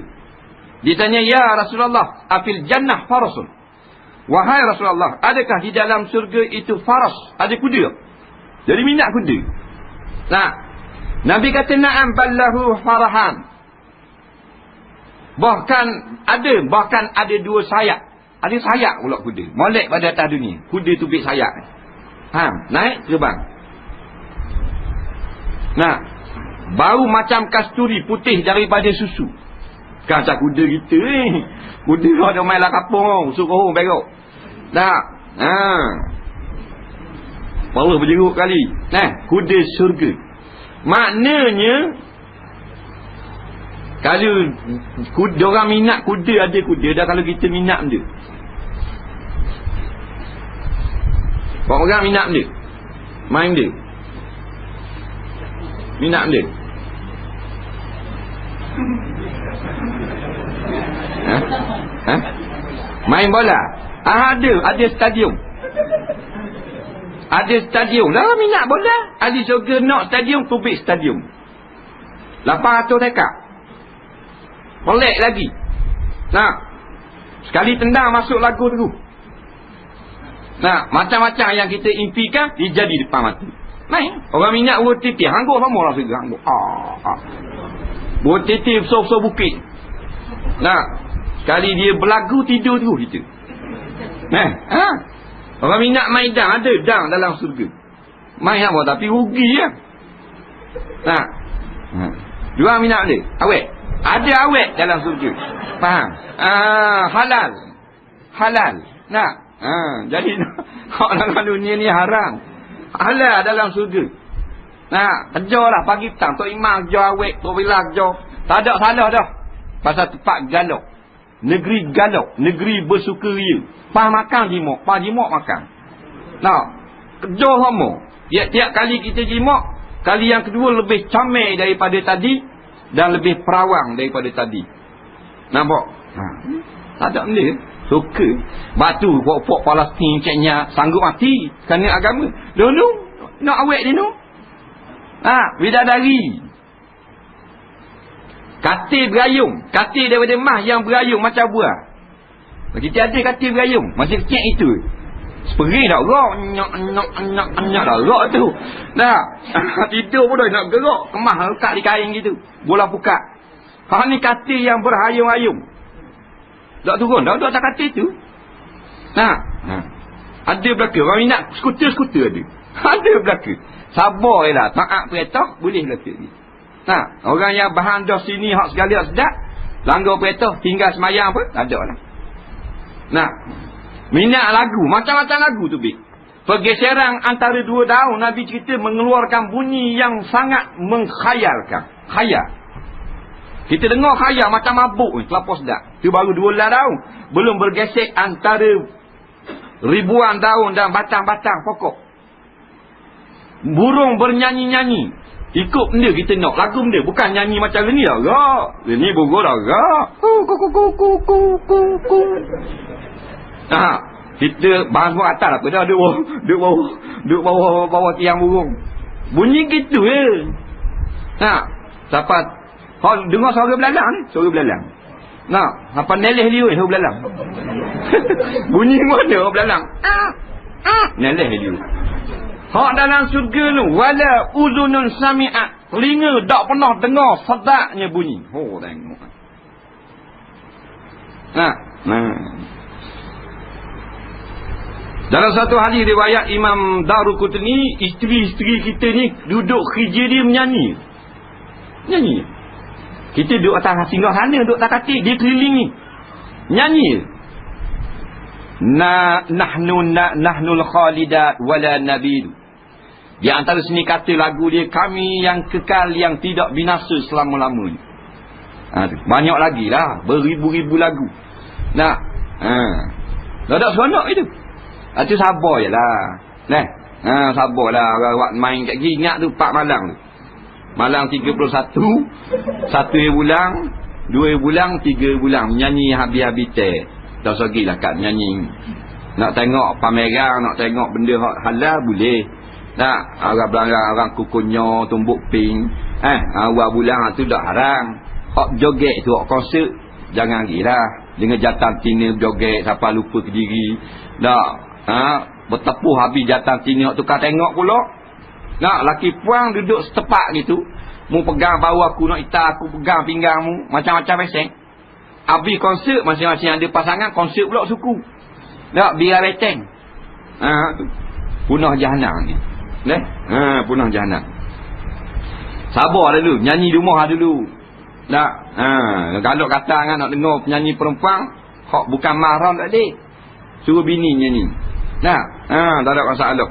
Dia tanya, ya Rasulullah, afil jannah farasun. Wahai Rasulullah, adakah di dalam syurga itu faras? Ada kuda? Jadi minat kuda. Nabi kata, na'am ballahu farahan. Bahkan ada 2 sayap. Ada sayap pula kuda. Molek pada atas dunia. Kuda tu bik sayap. Naik terbang. Bau macam kasturi putih daripada susu. Kan macam kuda kita ni. Kuda ada main lah kapung. Suruh berok. Allah berjeruk kali. Kuda syurga. Maknanya kalau kuda, orang minat kuda, ada kuda dah. Kalau kita minat benda, orang minat benda, main benda. Minat dia. Main bola. Ada stadium. Ada stadium. Lah minat bola. Ahli syurga nak stadium, tubik stadium. 800 ekar. Pelik lagi. Nah, sekali tendang masuk lagu tu. Nah, macam-macam yang kita impikan dia jadi depan mata. Main. Orang minat buat titih. Hanggur sama lah segera. Hanggur. Buat titih besar-besar bukit. Nah, sekali dia berlagu tidur tu kita. Orang minat main dang. Ada dang dalam surga. Main apa tapi rugi ya. Nah. Jual minat dia. Awet. Ada awet dalam surga. Faham? Halal. Nah. Jadi hak dalam dunia ni haram. Halal dalam surga. Nah, kerja lah pagi petang. Tok Imam kerja awet, Tok Bila kerja. Tak ada salah dah. Pasal tempat galak. Negeri galak, negeri bersukaria. Pas makan jimak, pas jimak makan. Nah, kerja sama. Tiap kali kita jimak, kali yang kedua lebih comel daripada tadi dan lebih perawang daripada tadi. Nampak? Tak ada benda. Suka. Batu pokok Palestin ceknya sanggup mati kerana agama. Dulu nak awet dia tu. Bidadari. Katil berayung. Katil daripada mah yang berayung macam buah. Kita ada katil berayung. Masih kecil itu. Sepering dah gerak. Nyak dah gerak tu. Dah. Tidur pun dah nak gerak. Kemah lekat di kain gitu. Bola pukat. Ni katil yang berhayung-hayung. Tak turun. Dah atas katil tu. Ada belaka. Orang minat skuter-skuter ada. Ada belaka. Sabar je lah. Taat perintah boleh belaka ni. Orang yang bahan dah sini hak sekali hak sedap, langgar perintah tinggal semayang pun ada lah. Minat lagu, macam-macam lagu tu bik. Pergeseran antara dua daun Nabi cerita mengeluarkan bunyi yang sangat mengkhayalkan. Khayal. Kita dengar khayal macam mabuk ni, kelapa sedap. Tu baru 12 daun. Belum bergesek antara ribuan daun dan batang-batang pokok. Burung bernyanyi-nyanyi. Ikut benda kita nak. Lagu benda. Bukan nyanyi macam ni dah. Ini burung dah. Kita bahas buat atas apa dah. Duduk bawah tiang burung. Bunyi gitu je. Siapa dengar suara belalang ni? Suara belalang. Apa neleh dia suara belalang. Bunyi mana suara belalang? Neleh dia. Hak dalam surga tu wala uzunun sami'at. Telinga tak pernah dengar sedaknya bunyi. Tengok. Dalam satu hadis riwayat Imam Daruqutni, isteri-isteri kita ni duduk khijri menyanyi. Nyanyi. Kita duduk atas singgah sana, duduk atas katil, dia kelilingi. Nyanyi. Nahnul khalidat wala nabidu. Di antara sini kata lagu dia, kami yang kekal yang tidak binasa selama-lamanya. Banyak lagi lah, beribu-ribu lagu. Tak ada seronok itu. Itu sabar je lah. Sabar lah. Orang main kat sini, ingat tu 4 malam tu. Malam 31, 1 bulan, 2 bulan, 3 bulan. Menyanyi habis-habis teh. Tak segilah kat menyanyi. Nak tengok pameran, nak tengok benda halal boleh. Orang belakang, orang kukunya, tumbuk ping. Awal bulan tu dah haram. Hak joget tu, hak konsert, jangan gila. Dengan jatan tina joget, siapa lupa ke diri. Bertepuh habis jatan tina, hak tukar tengok pula. Laki puang duduk setepak gitu. Mu pegang bawah aku, nak itar aku pegang pinggangmu. Macam-macam peseng. Habis konsert, masing-masing ada pasangan, konsert pula suku. Biar reteng. Punah jahanam ni. Punah jahanam. Sabar dulu, nyanyi di rumah dulu. Kalau kata nak dengar penyanyi perempuan, hak bukan mahram tak boleh. Suruh bini nyanyi. Tak ada masalah.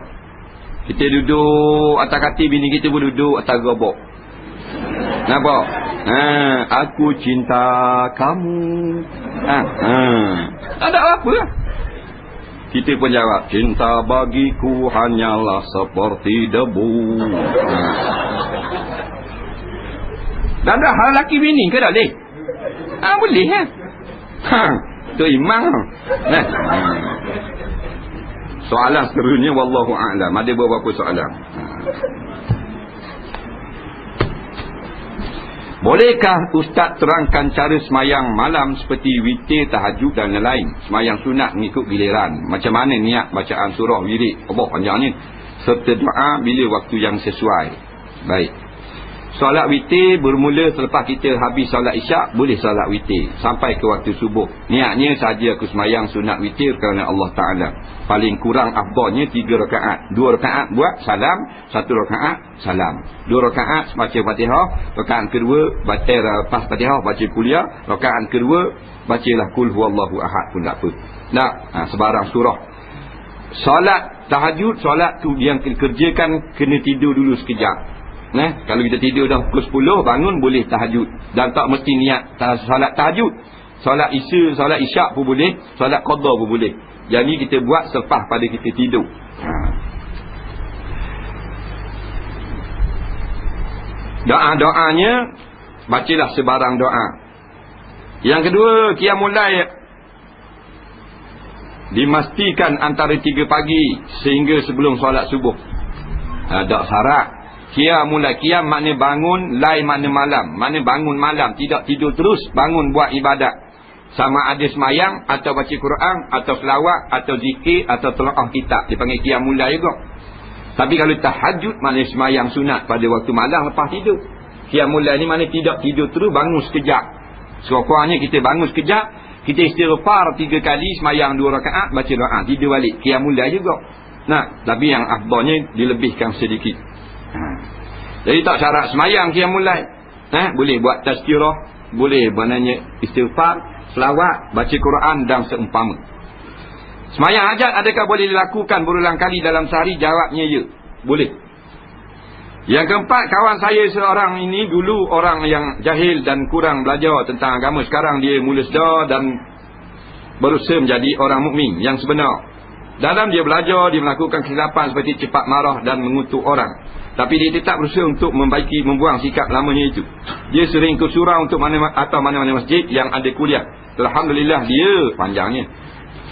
Kita duduk atas katil, bini kita pun duduk atas gerobak. Nampak? Aku cinta kamu. Tak ada apa lah. Kita pun jawab, cinta bagiku hanyalah seperti debu. Dan dah hal laki bini ke tak boleh? Boleh kan? Tu imam. Nah. Soalan seterusnya wallahu a'lam. Ada beberapa soalan. Bolehkah ustaz terangkan cara semayang malam seperti witir, tahajud dan lain-lain? Semayang sunat mengikut giliran. Macam mana niat bacaan surah, wirid, panjangnya, serta doa bila waktu yang sesuai. Baik. Solat witir bermula selepas kita habis solat isyak, boleh solat witir sampai ke waktu subuh. Niatnya saja aku semayang sunat witir kerana Allah Ta'ala. Paling kurang afdalnya 3 rakaat. 2 rakaat buat salam, 1 rakaat salam. 2 rakaat baca Fatihah, rakaat kedua lepas Fatihah baca kuliah, rakaat kedua bacalah kul huwallahu ahad pun tak apa. Sebarang surah. Solat tahajud, solat tu yang kerjakan kena tidur dulu sekejap. Kalau kita tidur dah pukul 10 bangun boleh tahajud. Dan tak mesti niat solat tahajud. Solat isyak pun boleh, solat qada pun boleh. Jadi kita buat selepas pada kita tidur. Doa-doanya bacalah sebarang doa. Yang kedua, qiyamul lail dimastikan antara 3 pagi sehingga sebelum solat subuh. Tak syarat. Qiyam makna bangun, lain makna malam. Makna bangun malam, tidak tidur terus, bangun buat ibadat. Sama ada semayang atau baca Quran atau selawat atau zikir atau telaah kitab, dipanggil qiyamul lail juga. Tapi kalau tahajud makna semayang sunat pada waktu malam lepas tidur. Qiyamul lail ni makna tidak tidur terus, bangun sekejap. Sekurang-kurangnya kita bangun sekejap, kita istighfar 3 kali, semayang 2 rakaat, baca doa, tidur balik. Qiyamul lail juga. Tapi yang afdalnya dilebihkan sedikit. Jadi tak syarat semayang qiyamul lail. Boleh buat tazkirah, boleh benarnya istighfar, selawat, baca Quran dan seumpama. Semayang hajat adakah boleh dilakukan berulang kali dalam sehari? Jawabnya ya, boleh. Yang keempat, kawan saya seorang ini dulu orang yang jahil dan kurang belajar tentang agama. Sekarang dia mula sedar dan berusaha menjadi orang mukmin yang sebenar. Dalam dia belajar, dia melakukan kesilapan seperti cepat marah dan mengutuk orang. Tapi dia tetap berusaha untuk membuang sikap lamanya itu. Dia sering ke surau untuk mana-mana masjid yang ada kuliah. Alhamdulillah dia panjangnya.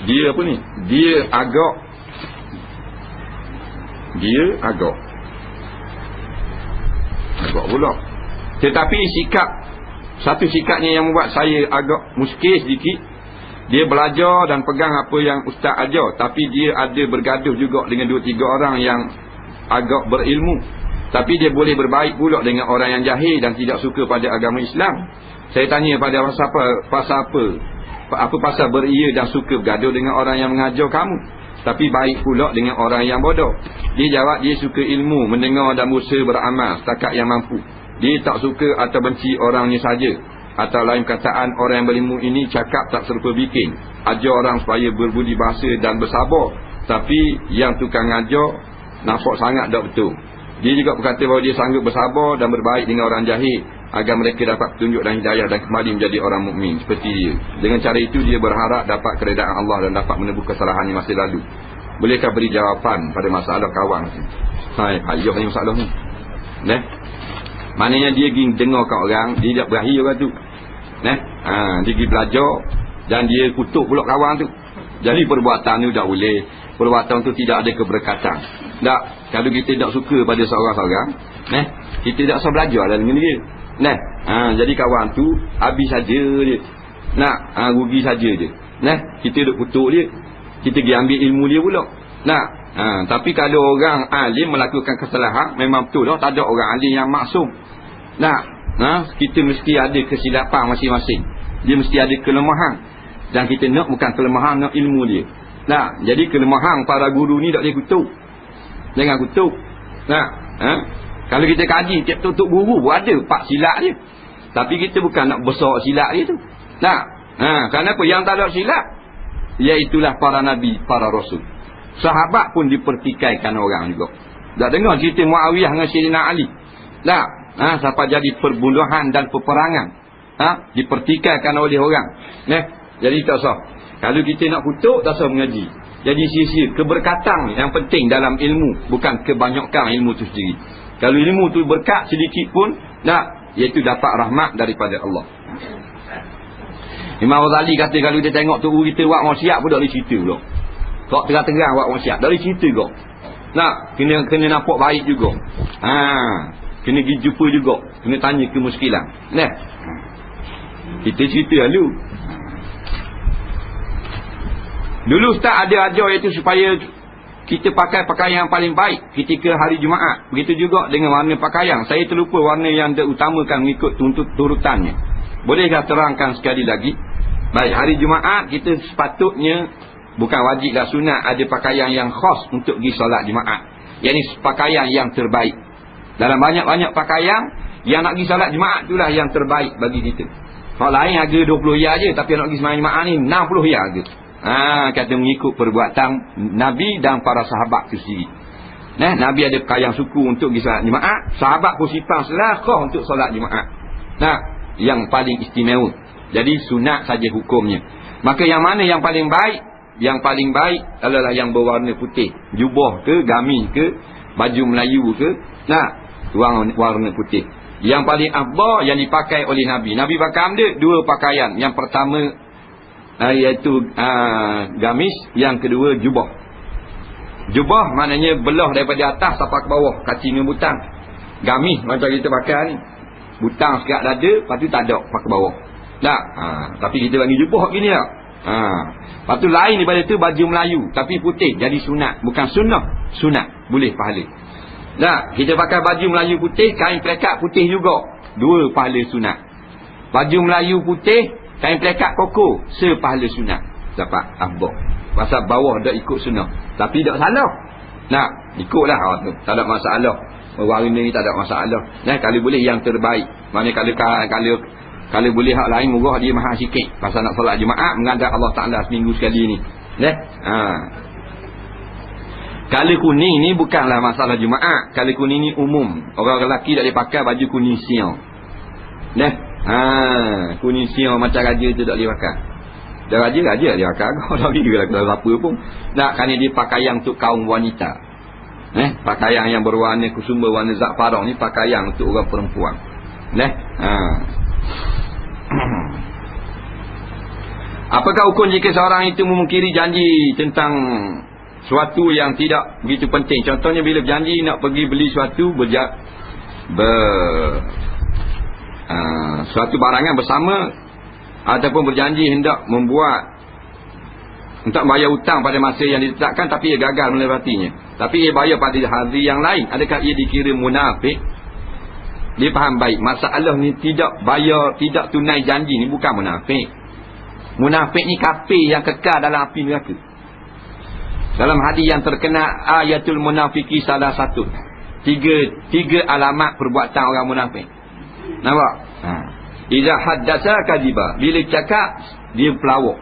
Dia agak pula. Tetapi satu sikapnya yang membuat saya agak muskil sedikit. Dia belajar dan pegang apa yang ustaz ajar, tapi dia ada bergaduh juga dengan 2-3 orang yang agak berilmu. Tapi dia boleh berbaik pula dengan orang yang jahil dan tidak suka pada agama Islam. Saya tanya pada pasal beria dan suka bergaduh dengan orang yang mengajar kamu, tapi baik pula dengan orang yang bodoh. Dia jawab dia suka ilmu, mendengar dan berusaha beramal setakat yang mampu. Dia tak suka atau benci orangnya saja. Atau lain kataan, orang yang berilmu ini cakap tak serupa bikin. Ajar orang supaya berbudi bahasa dan bersabar. Tapi yang tukang ajar nampak sangat tak betul. Dia juga berkata bahawa dia sanggup bersabar dan berbaik dengan orang jahil agar mereka dapat petunjuk dan hidayah dan kembali menjadi orang mukmin seperti dia. Dengan cara itu dia berharap dapat keredaan Allah dan dapat menebus kesalahan yang masa lalu. Bolehkah beri jawapan pada masalah kawan? Ayuh ni masalah ni. Maknanya dia pergi dengar kat orang, dia tak berakhir orang tu. Dia pergi belajar dan dia kutuk pula kawan tu. Jadi perbuatan tu tak boleh. Perbuatan tu tidak ada keberkatan. Tak, kalau kita tak suka pada seorang-seorang, kita tak usah belajar dengan dia. Jadi kawan tu habis saja dia. Rugi saja dia. Kita duk kutuk dia. Kita pergi ambil ilmu dia pula. Tapi kalau orang alim melakukan kesalahan, memang betul dah, tak ada orang alim yang maksum. Kita mesti ada kesilapan masing-masing. Dia mesti ada kelemahan. Dan kita nak bukan kelemahan, nak ilmu dia. Jadi kelemahan para guru ni tak boleh kutuk. Jangan kutuk. Kalau kita kaji, tiap tutup guru pun ada 4 silap dia. Tapi kita bukan nak besar silap dia tu. Kenapa? Yang tak ada silap, iaitulah para nabi, para rasul. Sahabat pun dipertikaikan orang juga. Tak dengar cerita Muawiyah dengan Sayyidina Ali? Sampai jadi perbunuhan dan peperangan. Dipertikaikan oleh orang. Jadi tak usah. Kalau kita nak kutuk, tak usah mengaji. Jadi sia-sia. Keberkatan yang penting dalam ilmu, bukan kebanyakan ilmu tu sendiri. Kalau ilmu tu berkat sedikit pun, iaitu dapat rahmat daripada Allah. Imam Ghazali kata kalau dia tengok tu kita buat maksiat pun tak boleh cerita pula. Tak terang-terang buat maksiat, tak boleh cerita kau. Nak kena nampak baik juga. Kena pergi jumpa juga, kena tanya ke muskilan. Nah. Kita cerita dulu. Dulu Ustaz ada ajar iaitu supaya kita pakai pakaian yang paling baik ketika hari Jumaat. Begitu juga dengan warna pakaian. Saya terlupa warna yang diutamakan mengikut turutannya. Bolehkah terangkan sekali lagi? Baik, hari Jumaat kita sepatutnya, bukan wajib lah, sunat ada pakaian yang khas untuk pergi solat Jumaat. Yang ini pakaian yang terbaik. Dalam banyak-banyak pakaian, yang nak pergi solat Jumaat itulah yang terbaik bagi kita. Kalau lain harga 20 riyal je, tapi nak pergi sembahyang Jumaat ni 60 riyal harga. Kata mengikut perbuatan Nabi dan para sahabat itu sendiri. Nabi ada pakaian suku untuk pergi solat Jumaat. Sahabat pun simpan selakah untuk solat Jumaat. Yang paling istimewa. Jadi sunat saja hukumnya. Maka yang mana yang paling baik? Yang paling baik adalah yang berwarna putih. Jubah ke, gamis ke, baju Melayu ke, warna putih. Yang paling afdal yang dipakai oleh Nabi. Nabi pakai dia dua pakaian. Yang pertama iaitu gamis, yang kedua jubah. Jubah maknanya belah daripada atas sampai ke bawah, kaci dengan butang. Gamis macam kita pakai ni, butang sekat dada, lepas tu tak ada sampai ke bawah. Tapi kita bagi jubah gini tak. Lepas tu lain daripada tu baju Melayu, tapi putih, jadi sunat. Bukan sunnah, sunat, boleh pahala. Kita pakai baju Melayu putih, kain pelekat putih juga, 2 pahala sunat. Baju Melayu putih, kain pelekat koko, sepahala sunat. Dapat afdal. Pasal bawah dah ikut sunnah, tapi tak salah. Ikutlah tu, tak ada masalah. Warna ni tak ada masalah. Kalau boleh yang terbaik. Maknanya kalau boleh hak lain murah dia mahal sikit. Pasal nak solat Jumaat menghadap Allah Ta'ala seminggu sekali ni. Kala kuning ni bukanlah masalah Jumaat. Kala kuning ni umum. Orang lelaki tak boleh pakai baju kuning siang. Kuning siang macam raja tu tak boleh pakai. Dah raja dia pakai. Kau tak boleh kalau apa pun. Kerana dia pakaian untuk kaum wanita. Pakaian yang berwarna kusumber, warna za'farah ni pakaian untuk orang perempuan. Apakah hukum jika seorang itu memungkiri janji tentang suatu yang tidak begitu penting? Contohnya bila berjanji nak pergi beli suatu suatu barangan bersama, ataupun berjanji hendak untuk bayar hutang pada masa yang ditetapkan, tapi ia gagal melewatinya, tapi ia bayar pada hari yang lain. Adakah ia dikira munafik? Dia faham baik, masalah ni tidak bayar, tidak tunai janji ni bukan munafik. Munafik ni kafir yang kekal dalam api neraka. Dalam hadis yang terkenal, ayatul munafiki salah satu, tiga alamat perbuatan orang munafik. Nampak? Iza haddasa kadiba, bila cakap dia pelawak.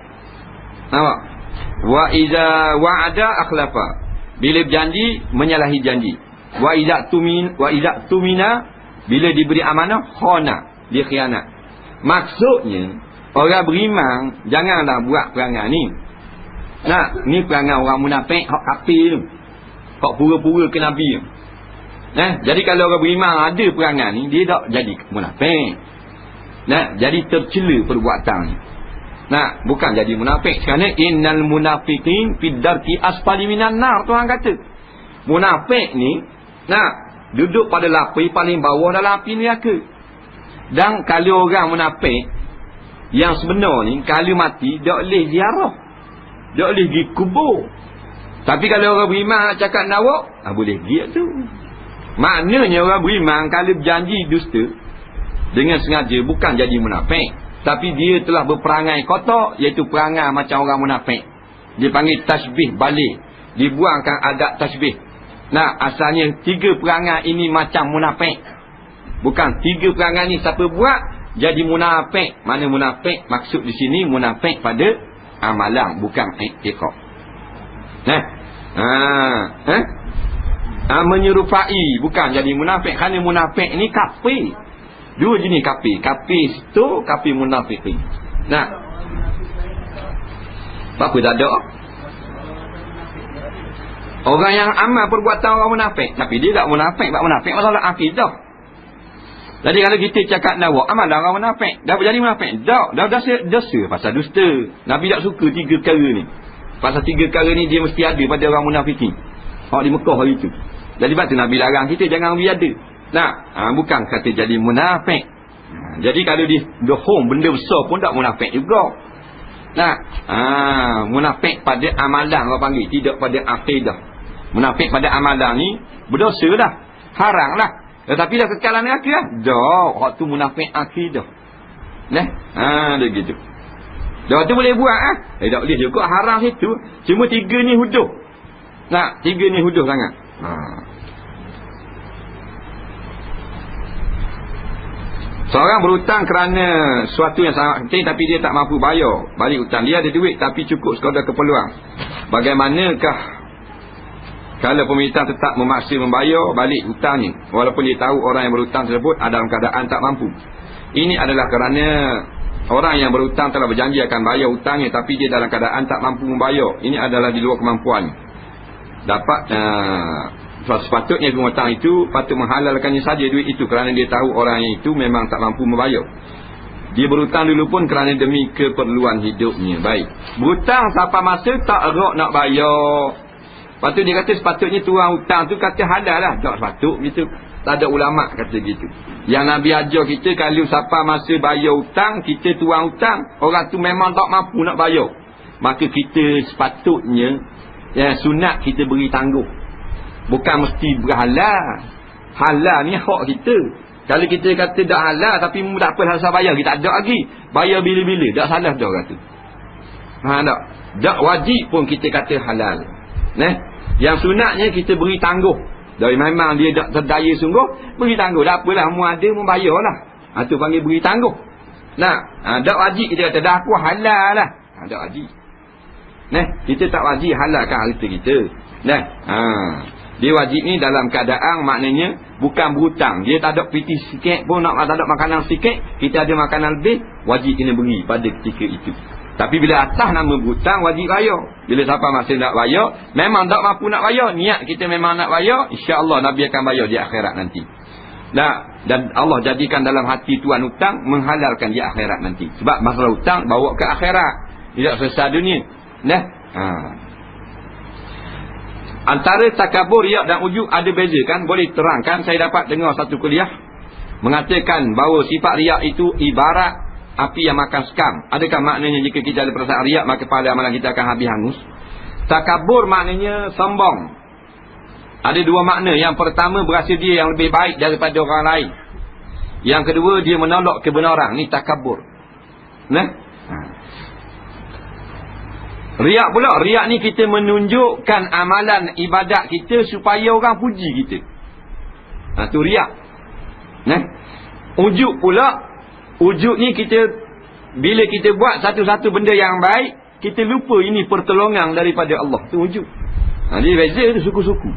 Nampak? Wa iza wa'ada akhlafa, bila berjanji menyalahi janji. Wa iza tumina, bila diberi amanah khana, dia khianat. Maksudnya orang beriman janganlah buat perangai ni. Ni perangai orang munafik, hak kafir tu, hak pura-pura ke Nabi tu. Jadi kalau orang beriman ada perangai ni, dia tak jadi munafik. Jadi tercela perbuatan ni. Bukan jadi munafik. Kerana innal munafiqin fid darki asfali minan nar, Tuhan kata. Munafik ni duduk pada lapi paling bawah dalam api neraka. Dan kalau orang munafik yang sebenar ni, kalau mati tak boleh ziarah, tak boleh pergi kubur. Tapi kalau orang beriman nak cakap nawak, boleh pergi tu. Maknanya orang beriman kalau berjanji dusta dengan sengaja, bukan jadi munafik, tapi dia telah berperangai kotor, iaitu perangai macam orang munafik. Dia panggil tasbih balik, dibuangkan adab tasbih. Asalnya 3 perangai ini macam munafik. Bukan 3 perangai ni siapa buat jadi munafik. Mana munafik? Maksud di sini munafik pada amalan, bukan i'tiqad. Menyerupai, bukan jadi munafik. Kerana munafik ni kafir. 2 jenis kafir. Kafir itu, kafir munafik. Apa tak ada? Orang yang amal perbuatan orang munafik, tapi dia tak munafik. Munafik masalah akidah. Jadi kalau kita cakap nawak, amalan orang munafik. Dah jadi munafik. Dah dosa pasal dusta. Nabi tak suka 3 perkara ni. Pasal 3 perkara ni dia mesti ada pada orang munafikin. Hak di Mekah hari tu. Jadi sebab tu Nabi larang kita jangan ambil ada. Nah, bukan kata jadi munafik. Jadi kalau di home benda besar pun tak munafik juga. Nah, munafik pada amalan orang panggil, tidak pada akidah. Munafik pada amalan ni berdosa dah. Haram lah. Tetapi dah kekalan akidah. Dah, hak tu munafik akidah. Nah, dia gitu. Dah tu boleh buat tak boleh juga haram situ. Cuma 3 ni huduh. Nah, 3 ni huduh sangat. Seorang berhutang kerana sesuatu yang sangat penting tapi dia tak mampu bayar balik hutang. Dia ada duit tapi cukup sekadar keperluan. Bagaimanakah kalau pemerintah tetap memaksa membayar balik hutangnya walaupun dia tahu orang yang berhutang tersebut dalam keadaan tak mampu? Ini adalah kerana orang yang berhutang telah berjanji akan bayar hutangnya tapi dia dalam keadaan tak mampu membayar. Ini adalah di luar kemampuan. Sepatutnya penghutang itu patut menghalalkannya saja duit itu kerana dia tahu orang itu memang tak mampu membayar. Dia berhutang dulu pun kerana demi keperluan hidupnya. Baik. Berhutang sampai masa tak erat nak bayar. Lepas tu dia kata sepatutnya tuang hutang tu kata halal lah. Tak sepatut gitu. Tak ada ulama kata gitu. Yang Nabi ajar kita kalau sampai masa bayar hutang, kita tuang hutang, orang tu memang tak mampu nak bayar. Maka kita sepatutnya sunat kita beri tangguh. Bukan mesti berhalal. Halal ni hak kita. Kalau kita kata tak halal tapi tak apa asal bayar, kita tak ada lagi. Bayar bila-bila, tak salah dah kata. Tak. Tak wajib pun kita kata halal. Yang sunatnya kita beri tangguh. Dari memang dia tak terdaya sungguh, beri tangguh. Tak apalah, mu ada mu bayarlah. Tu panggil beri tangguh. Tak wajib kita kata dah aku halal lah. Tak wajib. Kita tak wajib halalkan harta kita. Dia wajib ni dalam keadaan maknanya bukan berhutang. Dia tak ada piti sikit pun, tak ada makanan sikit, kita ada makanan lebih, wajib kena beri pada ketika itu. Tapi bila atas nama berhutang, wajib bayar. Bila siapa masih nak bayar, memang tak mampu nak bayar, niat kita memang nak bayar, insya-Allah Nabi akan bayar di akhirat nanti. Dan Allah jadikan dalam hati tuan hutang menghalalkan di akhirat nanti. Sebab masalah hutang bawa ke akhirat, tidak selesai dunia. Antara takabur, riak dan ujub ada beza kan? Boleh terangkan? Saya dapat dengar satu kuliah mengatakan bahawa sifat riak itu ibarat api yang makan sekam. Adakah maknanya jika kita ada perasaan riak maka pada amalan kita akan habis hangus? Takabur maknanya sombong. Ada 2 makna. Yang pertama, berasa dia yang lebih baik daripada orang lain. Yang kedua, dia menolak kebenaran. Ni takabur. Riak pula, riak ni kita menunjukkan amalan ibadat kita supaya orang puji kita. Tu riak. Ujub pula, ujub ni kita bila kita buat satu-satu benda yang baik, kita lupa ini pertolongan daripada Allah. Tu ujub. Dia beza tu suku-suku.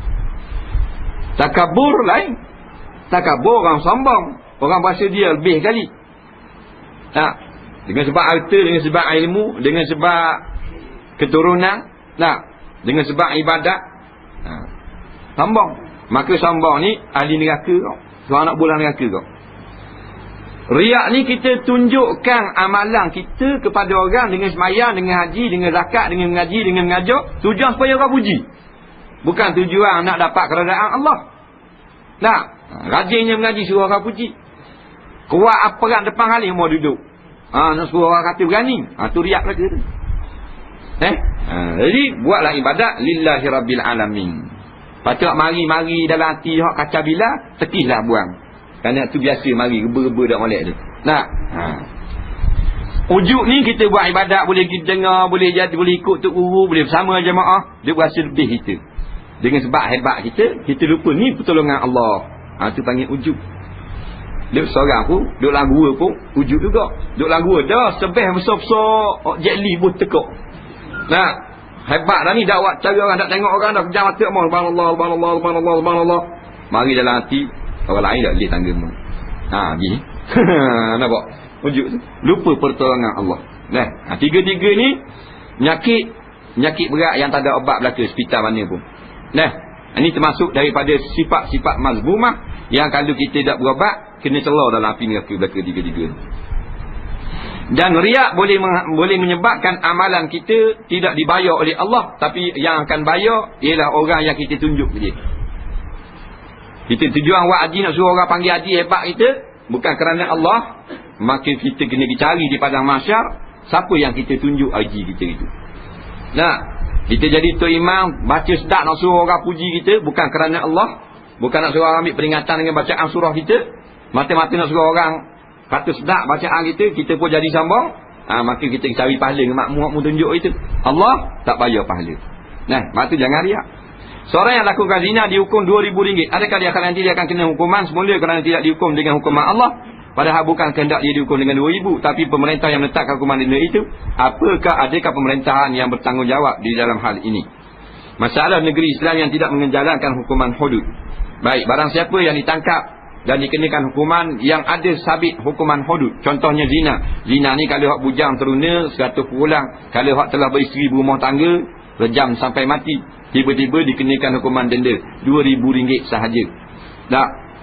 Takabur lain. Takabur orang sombong, orang berasa dia lebih kali. Dengan sebab harta, dengan sebab ilmu, dengan sebab keturunan, dengan sebab ibadat, sombong. Maka sombong ni ahli neraka kau. Seorang nak bulan neraka kau. Riak ni kita tunjukkan amalan kita kepada orang dengan sembahyang, dengan haji, dengan zakat, dengan mengaji, dengan mengajar, tujuan supaya orang puji. Bukan tujuan nak dapat keredaan Allah. Rajinnya mengaji suruh orang puji. Kuat aparat depan halim mau duduk. Nak suruh orang kata berani. Tu riak lagi tu. Jadi buatlah ibadat lillahi rabbil alamin. Patut mari-mari dalam hati hak kaca bila, tekihlah buang. Kerana tu biasa mari reba-reba dak molek tu. Ujuk ni kita buat ibadat, boleh kita dengar, boleh jadi, boleh ikut tok guru, boleh bersama jemaah, dia berasa lebih kita. Dengan sebab hebat kita lupa ni pertolongan Allah. Tu panggil ujuk. Duk seorang pun, duk lagu pun ujuk juga. Duk lagu dah sebeh besar-besar jelly pun tekuk. Hebat dah ni dakwah, cara orang tak tengok orang dah pejam mata mau subhanallah subhanallah subhanallah subhanallah. Mari dalam hati orang lain dah leh tangga mu. Gini. Nampak? Ujuk tu. Lupa pertolongan Allah. Tiga-tiga ni penyakit berat yang tak ada ubat belaka hospital mana pun. Ini termasuk daripada sifat-sifat mazmumah yang kalau kita tak berubat kena celah dalam api neraka belaka tiga-tiga. Dan riak boleh menyebabkan amalan kita tidak dibayar oleh Allah, tapi yang akan bayar ialah orang yang kita tunjuk dia. Kita tujuan buat haji, nak suruh orang panggil haji hebat kita, bukan kerana Allah, maka kita kena dicari di padang mahsyar siapa yang kita tunjuk haji kita itu. Nah, kita jadi tok imam baca sedap nak suruh orang puji kita, bukan kerana Allah, bukan nak suruh orang ambil peringatan dengan bacaan surah kita, mata-mata nak suruh orang kata sedap bacaan kita pun jadi sombong. Maka kita cari pahala dengan makmum tunjuk itu. Allah tak bayar pahala. Nah, maka jangan riak. Seorang yang lakukan zina dihukum RM2,000. Adakah dia akan nanti dia akan kena hukuman semula kerana tidak dihukum dengan hukuman Allah? Padahal bukan kehendak dia dihukum dengan RM2,000, tapi pemerintah yang meletakkan hukuman denda itu. Adakah pemerintahan yang bertanggungjawab di dalam hal ini? Masalah negeri Islam yang tidak menjalankan hukuman hudud. Baik, barang siapa yang ditangkap dan dikenakan hukuman yang ada sabit hukuman hudud. Contohnya zina. Zina ni kalau hak bujang teruna 100 pulang, kalau hak telah beristeri berumah tangga rejam sampai mati, tiba-tiba dikenakan hukuman denda RM2,000 sahaja.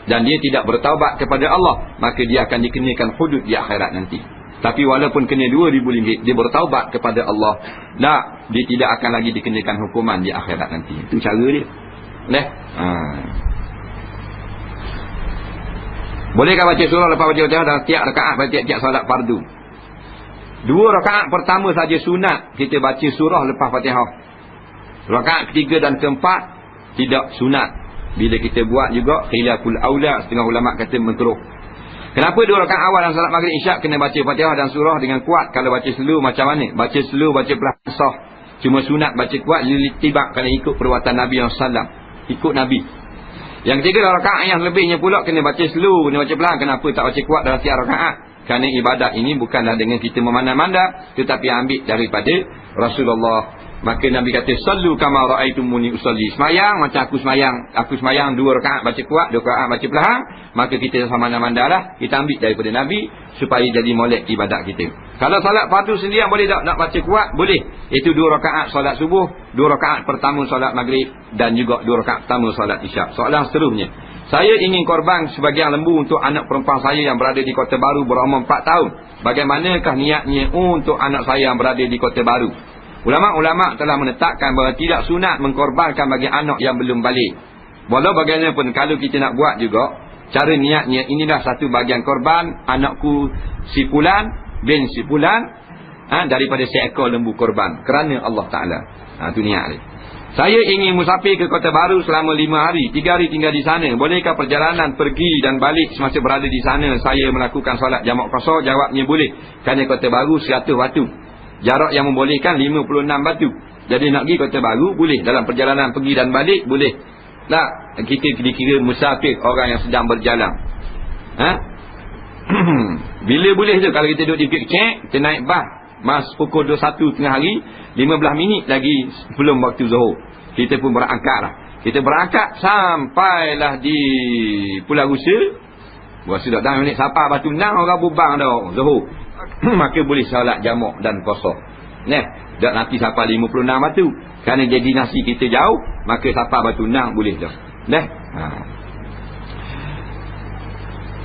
Dan dia tidak bertaubat kepada Allah, maka dia akan dikenakan hudud di akhirat nanti. Tapi walaupun kena RM2,000, dia bertaubat kepada Allah, dia tidak akan lagi dikenakan hukuman di akhirat nanti. Itu cara dia. Bolehkah baca surah lepas baca Fatihah dalam tiap rakaat pada tiap-tiap solat fardu? 2 rakaat pertama saja sunat kita baca surah lepas Fatihah. Rakaat ketiga dan keempat tidak sunat. Bila kita buat juga khilaful aula, setengah ulama kata makruh. Kenapa 2 rakaat awal dalam solat maghrib isyak kena baca Fatihah dan surah dengan kuat? Kalau baca slow macam mana? Baca slow, baca perlahan sah. Cuma sunat baca kuat litibak, kerana ikut perbuatan Nabi SAW, ikut Nabi. Yang ketiga, rakaat yang lebihnya pula kena baca slow, kena baca pelan. Kenapa tak baca kuat dalam setiap rakaat? Kerana ibadat ini bukanlah dengan kita memandang-mandang, tetapi ambil daripada Rasulullah. Maka Nabi kata, sallu kama ra'aitumuni usalli. Semayang macam aku semayang. Aku semayang 2 rakaat baca kuat, 2 rakaat baca perlahan. Maka kita sama mandang lah, kita ambil daripada Nabi supaya jadi molek ibadat kita. Kalau salat fardu sendirian boleh tak nak baca kuat? Boleh. Itu 2 rakaat solat subuh, 2 rakaat pertama solat maghrib, dan juga 2 rakaat pertama solat isyak. Soalan seterusnya, saya ingin korban sebagian lembu untuk anak perempuan saya yang berada di Kota Baru berumur 4 tahun. Bagaimanakah niatnya untuk anak saya yang berada di Kota Baru? Ulama-ulama telah menetapkan bahawa tidak sunat mengkorbankan bagi anak yang belum balik. Walau bagaimanapun kalau kita nak buat juga, cara niatnya inilah satu bagian korban anakku si fulan bin si fulan, daripada seekor lembu korban kerana Allah Ta'ala. Itu niat dia. Saya ingin musafir ke Kota Baru selama 5 hari, 3 hari tinggal di sana. Bolehkah perjalanan pergi dan balik semasa berada di sana saya melakukan solat jamak qasar? Jawabnya boleh. Kerana Kota Baru 100 batu. Jarak yang membolehkan 56 batu. Jadi nak pergi Kota Baru boleh. Dalam perjalanan pergi dan balik boleh. Tak, kita dikira musafir, orang yang sedang berjalan. Bila boleh tu? Kalau kita duduk di Kek, kita naik bas pukul 21 tengah hari, 15 minit lagi sebelum waktu zuhur, kita pun berangkat lah. Kita berangkat sampailah di Pulau Rusa. Sudah dah minit sampai Batu Nang, orang bubang dah zuhur. Maka boleh salat jamak dan qasar. Tak nanti sampai 56 batu. Kerana jadi nasi kita jauh, maka sampai Batu Nang boleh dah.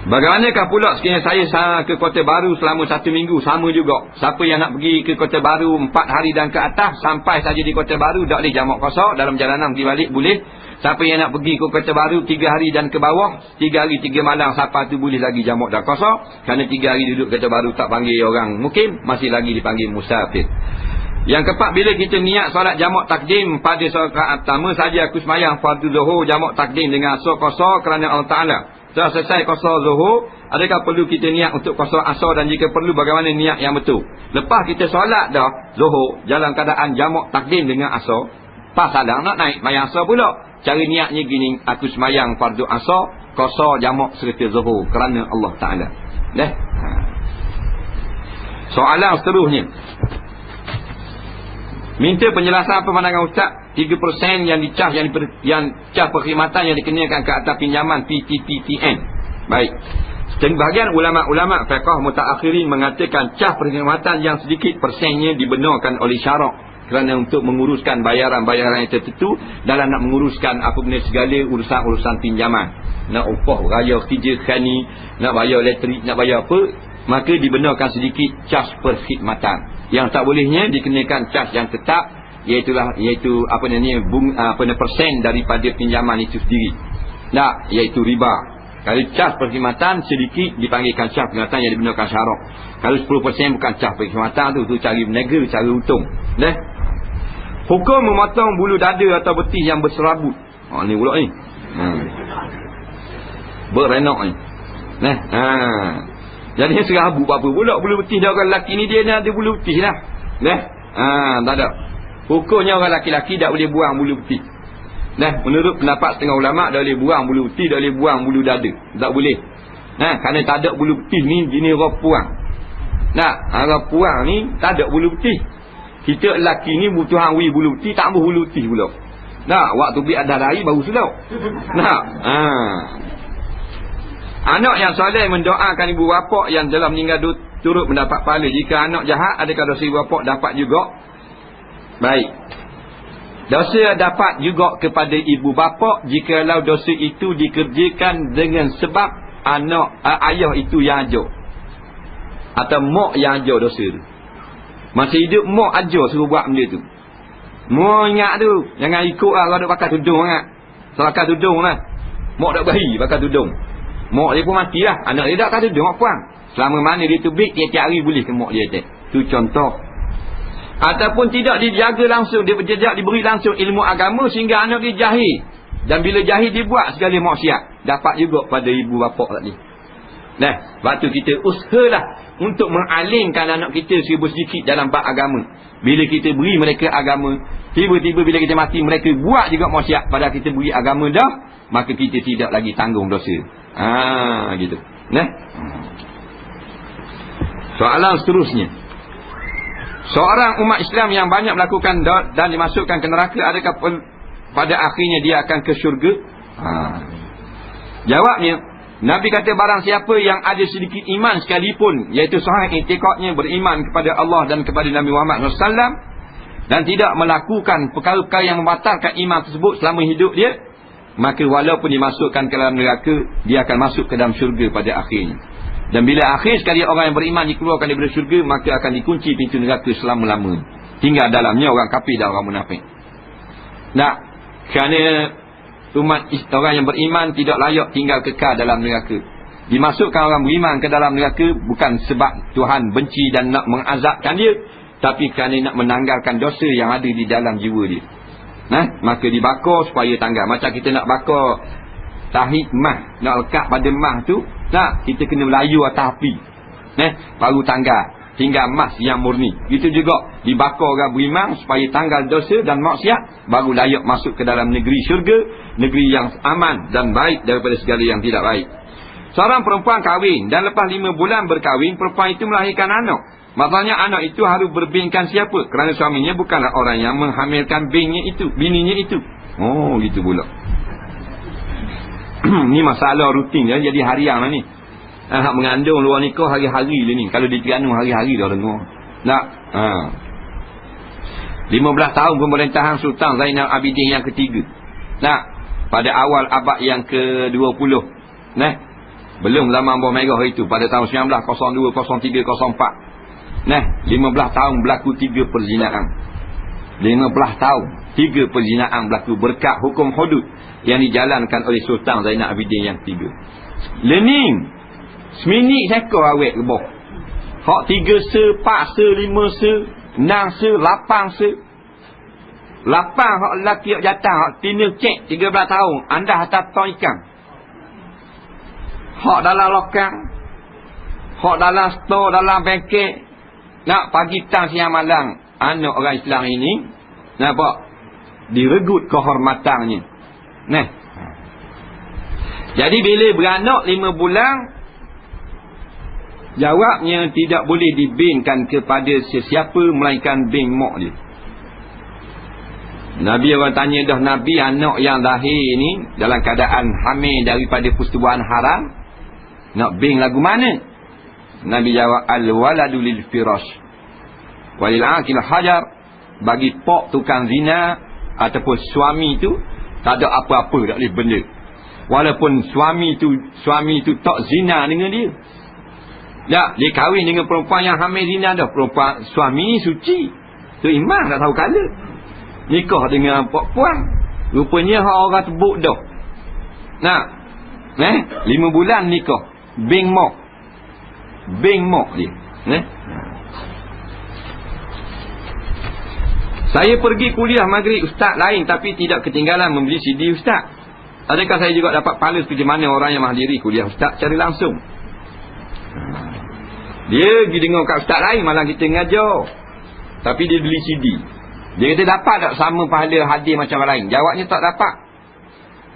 Bagaimanakah pula sekiranya saya ke Kota Baru selama 1 minggu? Sama juga. Siapa yang nak pergi ke Kota Baru 4 hari dan ke atas, sampai saja di Kota Baru tak boleh jamak qasar. Dalam perjalanan pergi balik boleh. Siapa yang nak pergi ke Kota Baru 3 hari dan ke bawah, 3 hari 3 malam, siapa tu boleh lagi jamak dan qasar. Kerana 3 hari duduk Kota Baru tak panggil orang mukim, masih lagi dipanggil musafir. Yang keempat, bila kita niat solat jamak takdim pada rakaat pertama saja aku semayang fardu zuhur jamak takdim dengan asar qasar kerana Allah Ta'ala. Setelah selesai qasar zuhur, adakah perlu kita niat untuk qasar asar, dan jika perlu bagaimana niat yang betul? Lepas kita solat dah zuhur dalam keadaan jamak takdim dengan asar, pas salam nak naik mayang asar pula. Cara niatnya gini, aku semayang fardu asar, qasar jamak serta zuhur kerana Allah Ta'ala. Soalan seterusnya, minta penjelasan apa pandangan Ustaz 3% yang dicah yang cah perkhidmatan yang dikenakan ke atas pinjaman PTPTN. Baik. Sebahagian ulama-ulama fiqh mutaakhirin mengatakan cah perkhidmatan yang sedikit persennya dibenarkan oleh syarak kerana untuk menguruskan bayaran-bayaran yang tertentu, dalam nak menguruskan apa benda segala urusan-urusan pinjaman, nak upah raya kerja khani, nak bayar elektrik, nak bayar apa, maka dibenarkan sedikit cas perkhidmatan. Yang tak bolehnya dikenakan cas yang tetap, iaitu apa namanya persen daripada pinjaman itu sendiri. Tak, iaitu riba. Kalau cas perkhidmatan sedikit dipanggilkan cas perkhidmatan yang dibenarkan syarak. Kalau 10% bukan cas perkhidmatan, tu cari berniaga, cara untung. Dah. Hukum memotong bulu dada atau betis yang berserabut. Ni pula ni. Berenak ni. Nah, jadi serabut apa pula bulu betis dia orang lelaki ni, dia ada bulu betis lah. Dah. Tak ada. Hukumnya orang lelaki tak boleh buang bulu betis. Nah, menurut pendapat setengah ulama, dah boleh buang bulu betis, dah boleh buang bulu dada. Tak boleh. Nah, kerana tak ada bulu betis ni jenis orang puang. Nah, orang puang ni tak ada bulu betis. Kita lelaki ni butuh hangwi bulu betis, tak ambil bulu betis pula. Nah, waktu bi ada lari baru sedap. Nah, anak yang soleh mendoakan ibu bapa yang dalam meninggal turut mendapat pahala. Jika anak jahat, adakah dosa ibu bapa dapat juga? Baik. Dosa dapat juga kepada ibu bapa jikalau dosa itu dikerjakan dengan sebab ayah itu yang ajar, atau mak yang ajar dosa tu. Masa hidup mak ajar suruh buat benda tu. Mak ingat tu, jangan ikut lah kalau duk pakai tudung kan. Pakai tudung lah. Mak dak bayi pakai tudung. Mak dia pun matilah, anak dia tak pakai tudung, mak puang. Selama mana dia tu baik, tiap-tiap hari boleh ke mak dia tak. Tu contoh. Ataupun tidak dijaga langsung, dia diberi langsung ilmu agama sehingga anak dia jahil. Dan bila jahil dia buat segala maksiat. Dapat juga pada ibu bapa tadi. Nah, waktu kita usahalah untuk mengalimkan anak kita sedikit dalam bab agama. Bila kita beri mereka agama, tiba-tiba bila kita mati mereka buat juga maksiat, padahal kita beri agama dah, maka kita tidak lagi tanggung dosa. Gitu. Nah. Soalan seterusnya. Seorang umat Islam yang banyak melakukan dan dimasukkan ke neraka, adakah pada akhirnya dia akan ke syurga? Jawabnya, Nabi kata barang siapa yang ada sedikit iman sekalipun, iaitu sahih i'tiqadnya beriman kepada Allah dan kepada Nabi Muhammad SAW, dan tidak melakukan perkara-perkara yang membatalkan iman tersebut selama hidup dia, maka walaupun dimasukkan ke dalam neraka, dia akan masuk ke dalam syurga pada akhirnya. Dan bila akhir sekali orang yang beriman dikeluarkan daripada syurga, maka akan dikunci pintu neraka selama-lamanya. Tinggal dalamnya orang kafir dan orang munafik. Nah, kerana orang yang beriman tidak layak tinggal kekal dalam neraka. Dimasukkan orang beriman ke dalam neraka bukan sebab Tuhan benci dan nak mengazabkan dia, tapi kerana nak menanggalkan dosa yang ada di dalam jiwa dia. Nah, maka dibakar supaya tanggal. Macam kita nak bakar tahid mah, nak lekat pada mah tu, tak, kita kena melayu atas api. Baru tanggal. Tinggal emas yang murni. Itu juga dibakar orang beriman supaya tanggal dosa dan maksiat, baru layak masuk ke dalam negeri syurga, negeri yang aman dan baik daripada segala yang tidak baik. Seorang perempuan kahwin dan lepas 5 bulan berkahwin, perempuan itu melahirkan anak. Maksudnya anak itu harus berbinkan siapa? Kerana suaminya bukanlah orang yang menghamilkan bininya itu. Oh, gitu pula. Ni masalah rutin ya, jadi harian lah ni. Hak mengandung luar nikah hari-hari lah ni. Kalau dia tiranu hari-hari dah dengar. Tak. 15 tahun pemerintahan Sultan Zainal Abidin yang ketiga. Tak. Pada awal abad yang ke-20. Belum zaman bom merah itu, pada tahun 1902, 03, 04. 15 tahun berlaku 3 perzinaan. 15 tahun 3 perzinaan berlaku berkat hukum hudud yang dijalankan oleh Sultan Zainal Abidin yang ketiga. Lenin seminit sekor awet lebah. Hak 3 se, 4 se, 5 se, 6 se, 8 se. 8 hak lelaki hak jatah, hak tina cek 13 tahun, anda hantar tong ikan. Hak dalam lokang, hak dalam store, dalam bengkel. Nak pagi tang siang malam, anak orang Islam ini nampak diregut kehormatannya. Jadi bila beranak 5 bulan, jawabnya tidak boleh dibinkan kepada sesiapa melainkan bin mak dia. Nabi orang tanya dah, Nabi anak yang lahir ni dalam keadaan hamil daripada persetubuhan haram, nak bin lagu mana? Nabi jawab, al-waladu lil firash walil aqil hajar bagi pak tukang zina ataupun suami tu tak ada apa-apa tak boleh benda. Walaupun suami tu tak zina dengan dia. Tak, dia kahwin dengan perempuan yang hamil zina dah. Perempuan suami suci. Tu imam tak tahu kala. Nikah dengan perempuan. Rupanya orang tebuk dah. Nah. 5 bulan nikah. Beng mak dia. Saya pergi kuliah maghrib ustaz lain tapi tidak ketinggalan membeli CD ustaz. Adakah saya juga dapat pahala seperti mana orang yang menghadiri kuliah ustaz secara langsung? Dia pergi dengar kat ustaz lain, malah kita ngajar. Tapi dia beli CD. Dia kata dapat tak sama pahala hadir macam orang lain? Jawabnya tak dapat.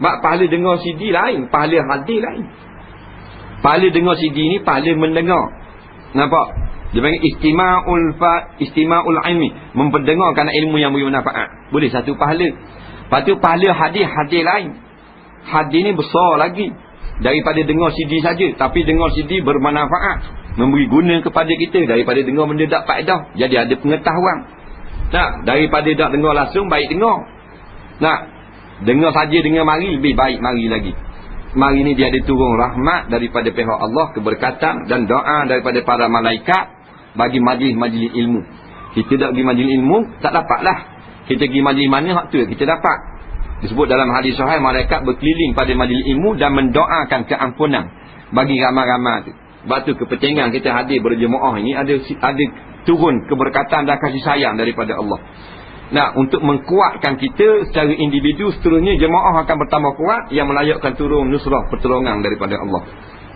Sebab pahala dengar CD lain, pahala hadir lain. Pahala dengar CD ni pahala mendengar. Nampak? Dia panggil istima'ul ilmi, memperdengarkan ilmu yang bermanfaat. Boleh satu pahala. Lepas tu pahala hadir lain. Hadir ni besar lagi daripada dengar CD saja. Tapi dengar CD bermanfaat, memberi guna kepada kita daripada dengar benda tak faedah. Jadi ada pengetahuan. Nah, daripada tak dengar langsung, baik dengar. Nah, dengar saja dengan mari lebih baik mari lagi. Mari ni dia ada turun rahmat daripada pihak Allah, keberkatan dan doa daripada para malaikat bagi majlis-majlis ilmu. Kita tak pergi majlis ilmu, tak dapatlah. Kita pergi majlis mana hak tu kita dapat. Disebut dalam hadis sahih, malaikat berkeliling pada majlis ilmu dan mendoakan keampunan bagi ramai-ramai tu. Sebab tu kepentingan kita hadir berjemaah ini ada turun keberkatan dan kasih sayang daripada Allah. Nah, untuk mengkuatkan kita secara individu, seterusnya jemaah akan bertambah kuat yang melayakkan turun nusrah pertolongan daripada Allah.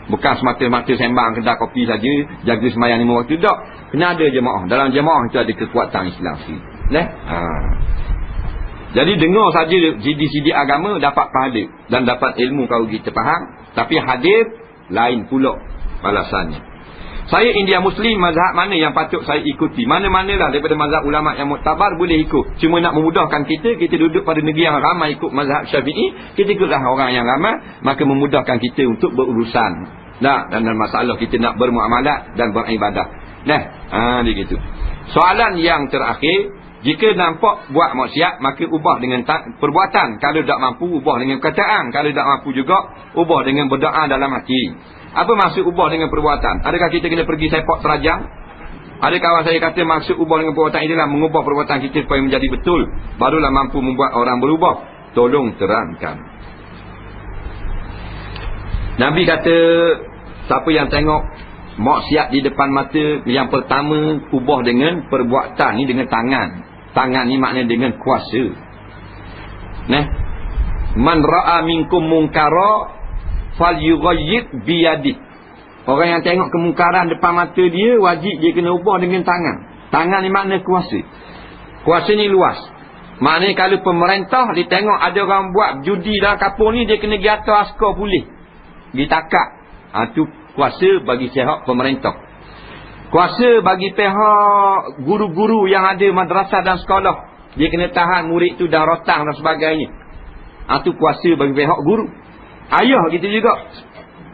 Bukan semata-mata sembang kedai kopi saja, jaga sembahyang 5 waktu, tak. Kena ada jemaah. Dalam jemaah itu ada kekuatan Islam sikit. Jadi dengar saja CD agama dapat pahala dan dapat ilmu kalau kita faham. Tapi hadir lain pula balasannya. Saya India Muslim, mazhab mana yang patut saya ikuti? Mana-manalah daripada mazhab ulama yang muktabar boleh ikut. Cuma nak memudahkan kita duduk pada negeri yang ramai ikut mazhab Syafi'i, kita ikutlah orang yang ramai, maka memudahkan kita untuk berurusan. Nah, dan masalah kita nak bermuamalat dan beribadah. Dia gitu. Soalan yang terakhir, jika nampak buat maksiat, maka ubah dengan perbuatan. Kalau tak mampu, ubah dengan perkataan. Kalau tak mampu juga, ubah dengan berdoa dalam hati. Apa maksud ubah dengan perbuatan? Adakah kita kena pergi sepak terajang? Ada kawan saya kata maksud ubah dengan perbuatan inilah mengubah perbuatan kita supaya menjadi betul. Barulah mampu membuat orang berubah. Tolong terangkan. Nabi kata, siapa yang tengok maksiat di depan mata, yang pertama ubah dengan perbuatan ni, dengan tangan. Tangan ni maknanya dengan kuasa. Man ra'a minkum munkara falyughayyir biyadi. Orang yang tengok kemungkaran depan mata dia, wajib dia kena ubah dengan tangan. Tangan ni makna kuasa. Kuasa ni luas. Maknanya kalau pemerintah dia tengok ada orang buat judi dalam kampung ni, dia kena pergi atas askar polis, ditakak. Itu kuasa bagi pihak pemerintah. Kuasa bagi pihak guru-guru yang ada madrasah dan sekolah, dia kena tahan murid tu dah rotang dan sebagainya. Itu kuasa bagi pihak guru. Ayah kita juga.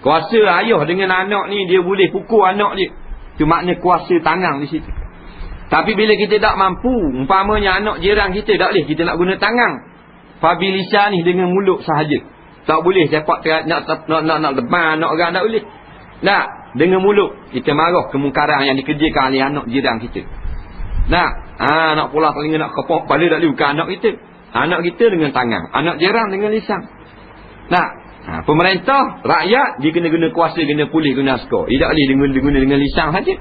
Kuasa ayah dengan anak ni, dia boleh pukul anak dia. Itu makna kuasa tangan di situ. Tapi bila kita tak mampu, umpamanya anak jiran kita tak boleh, kita nak guna tangan. Fabilisa ni dengan mulut sahaja. Tak boleh sepak nak leban anak orang, tak boleh. Tak, dengan mulut kita marah kemungkaran yang dikerjakan oleh anak jiran kita. Nak pula telinga nak kepok kepala, tak boleh, bukan anak kita. Anak kita dengan tangan, anak jiran dengan lisan. Pemerintah, rakyat, dia kena guna kuasa, kena polis, guna askar. Dia tak boleh guna dengan lisan saja.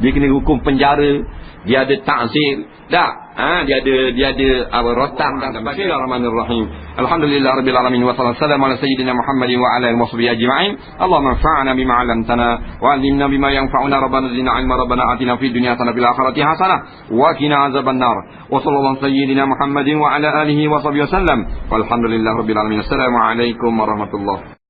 Dia kena hukum penjara, dia ada ta'zir. Dia ada rotan dan Bismillahirrahmanirrahim. Alhamdulillahirabbil alamin wa sallallahu ala sayyidina Muhammadin wa ala alihi washabihi ajma'in. Allahumma anfa'na bima 'allamtana wa 'allimna bima yanfa'una rabbana zidna 'ilma rabbana atina fid dunya hasanah fil akhirati hasanah wa qina azaban nar. Wa sallallahu sayyidina Muhammadin wa ala alihi washabihi wasallam. Walhamdulillahirabbil alamin. Assalamu alaikum warahmatullahi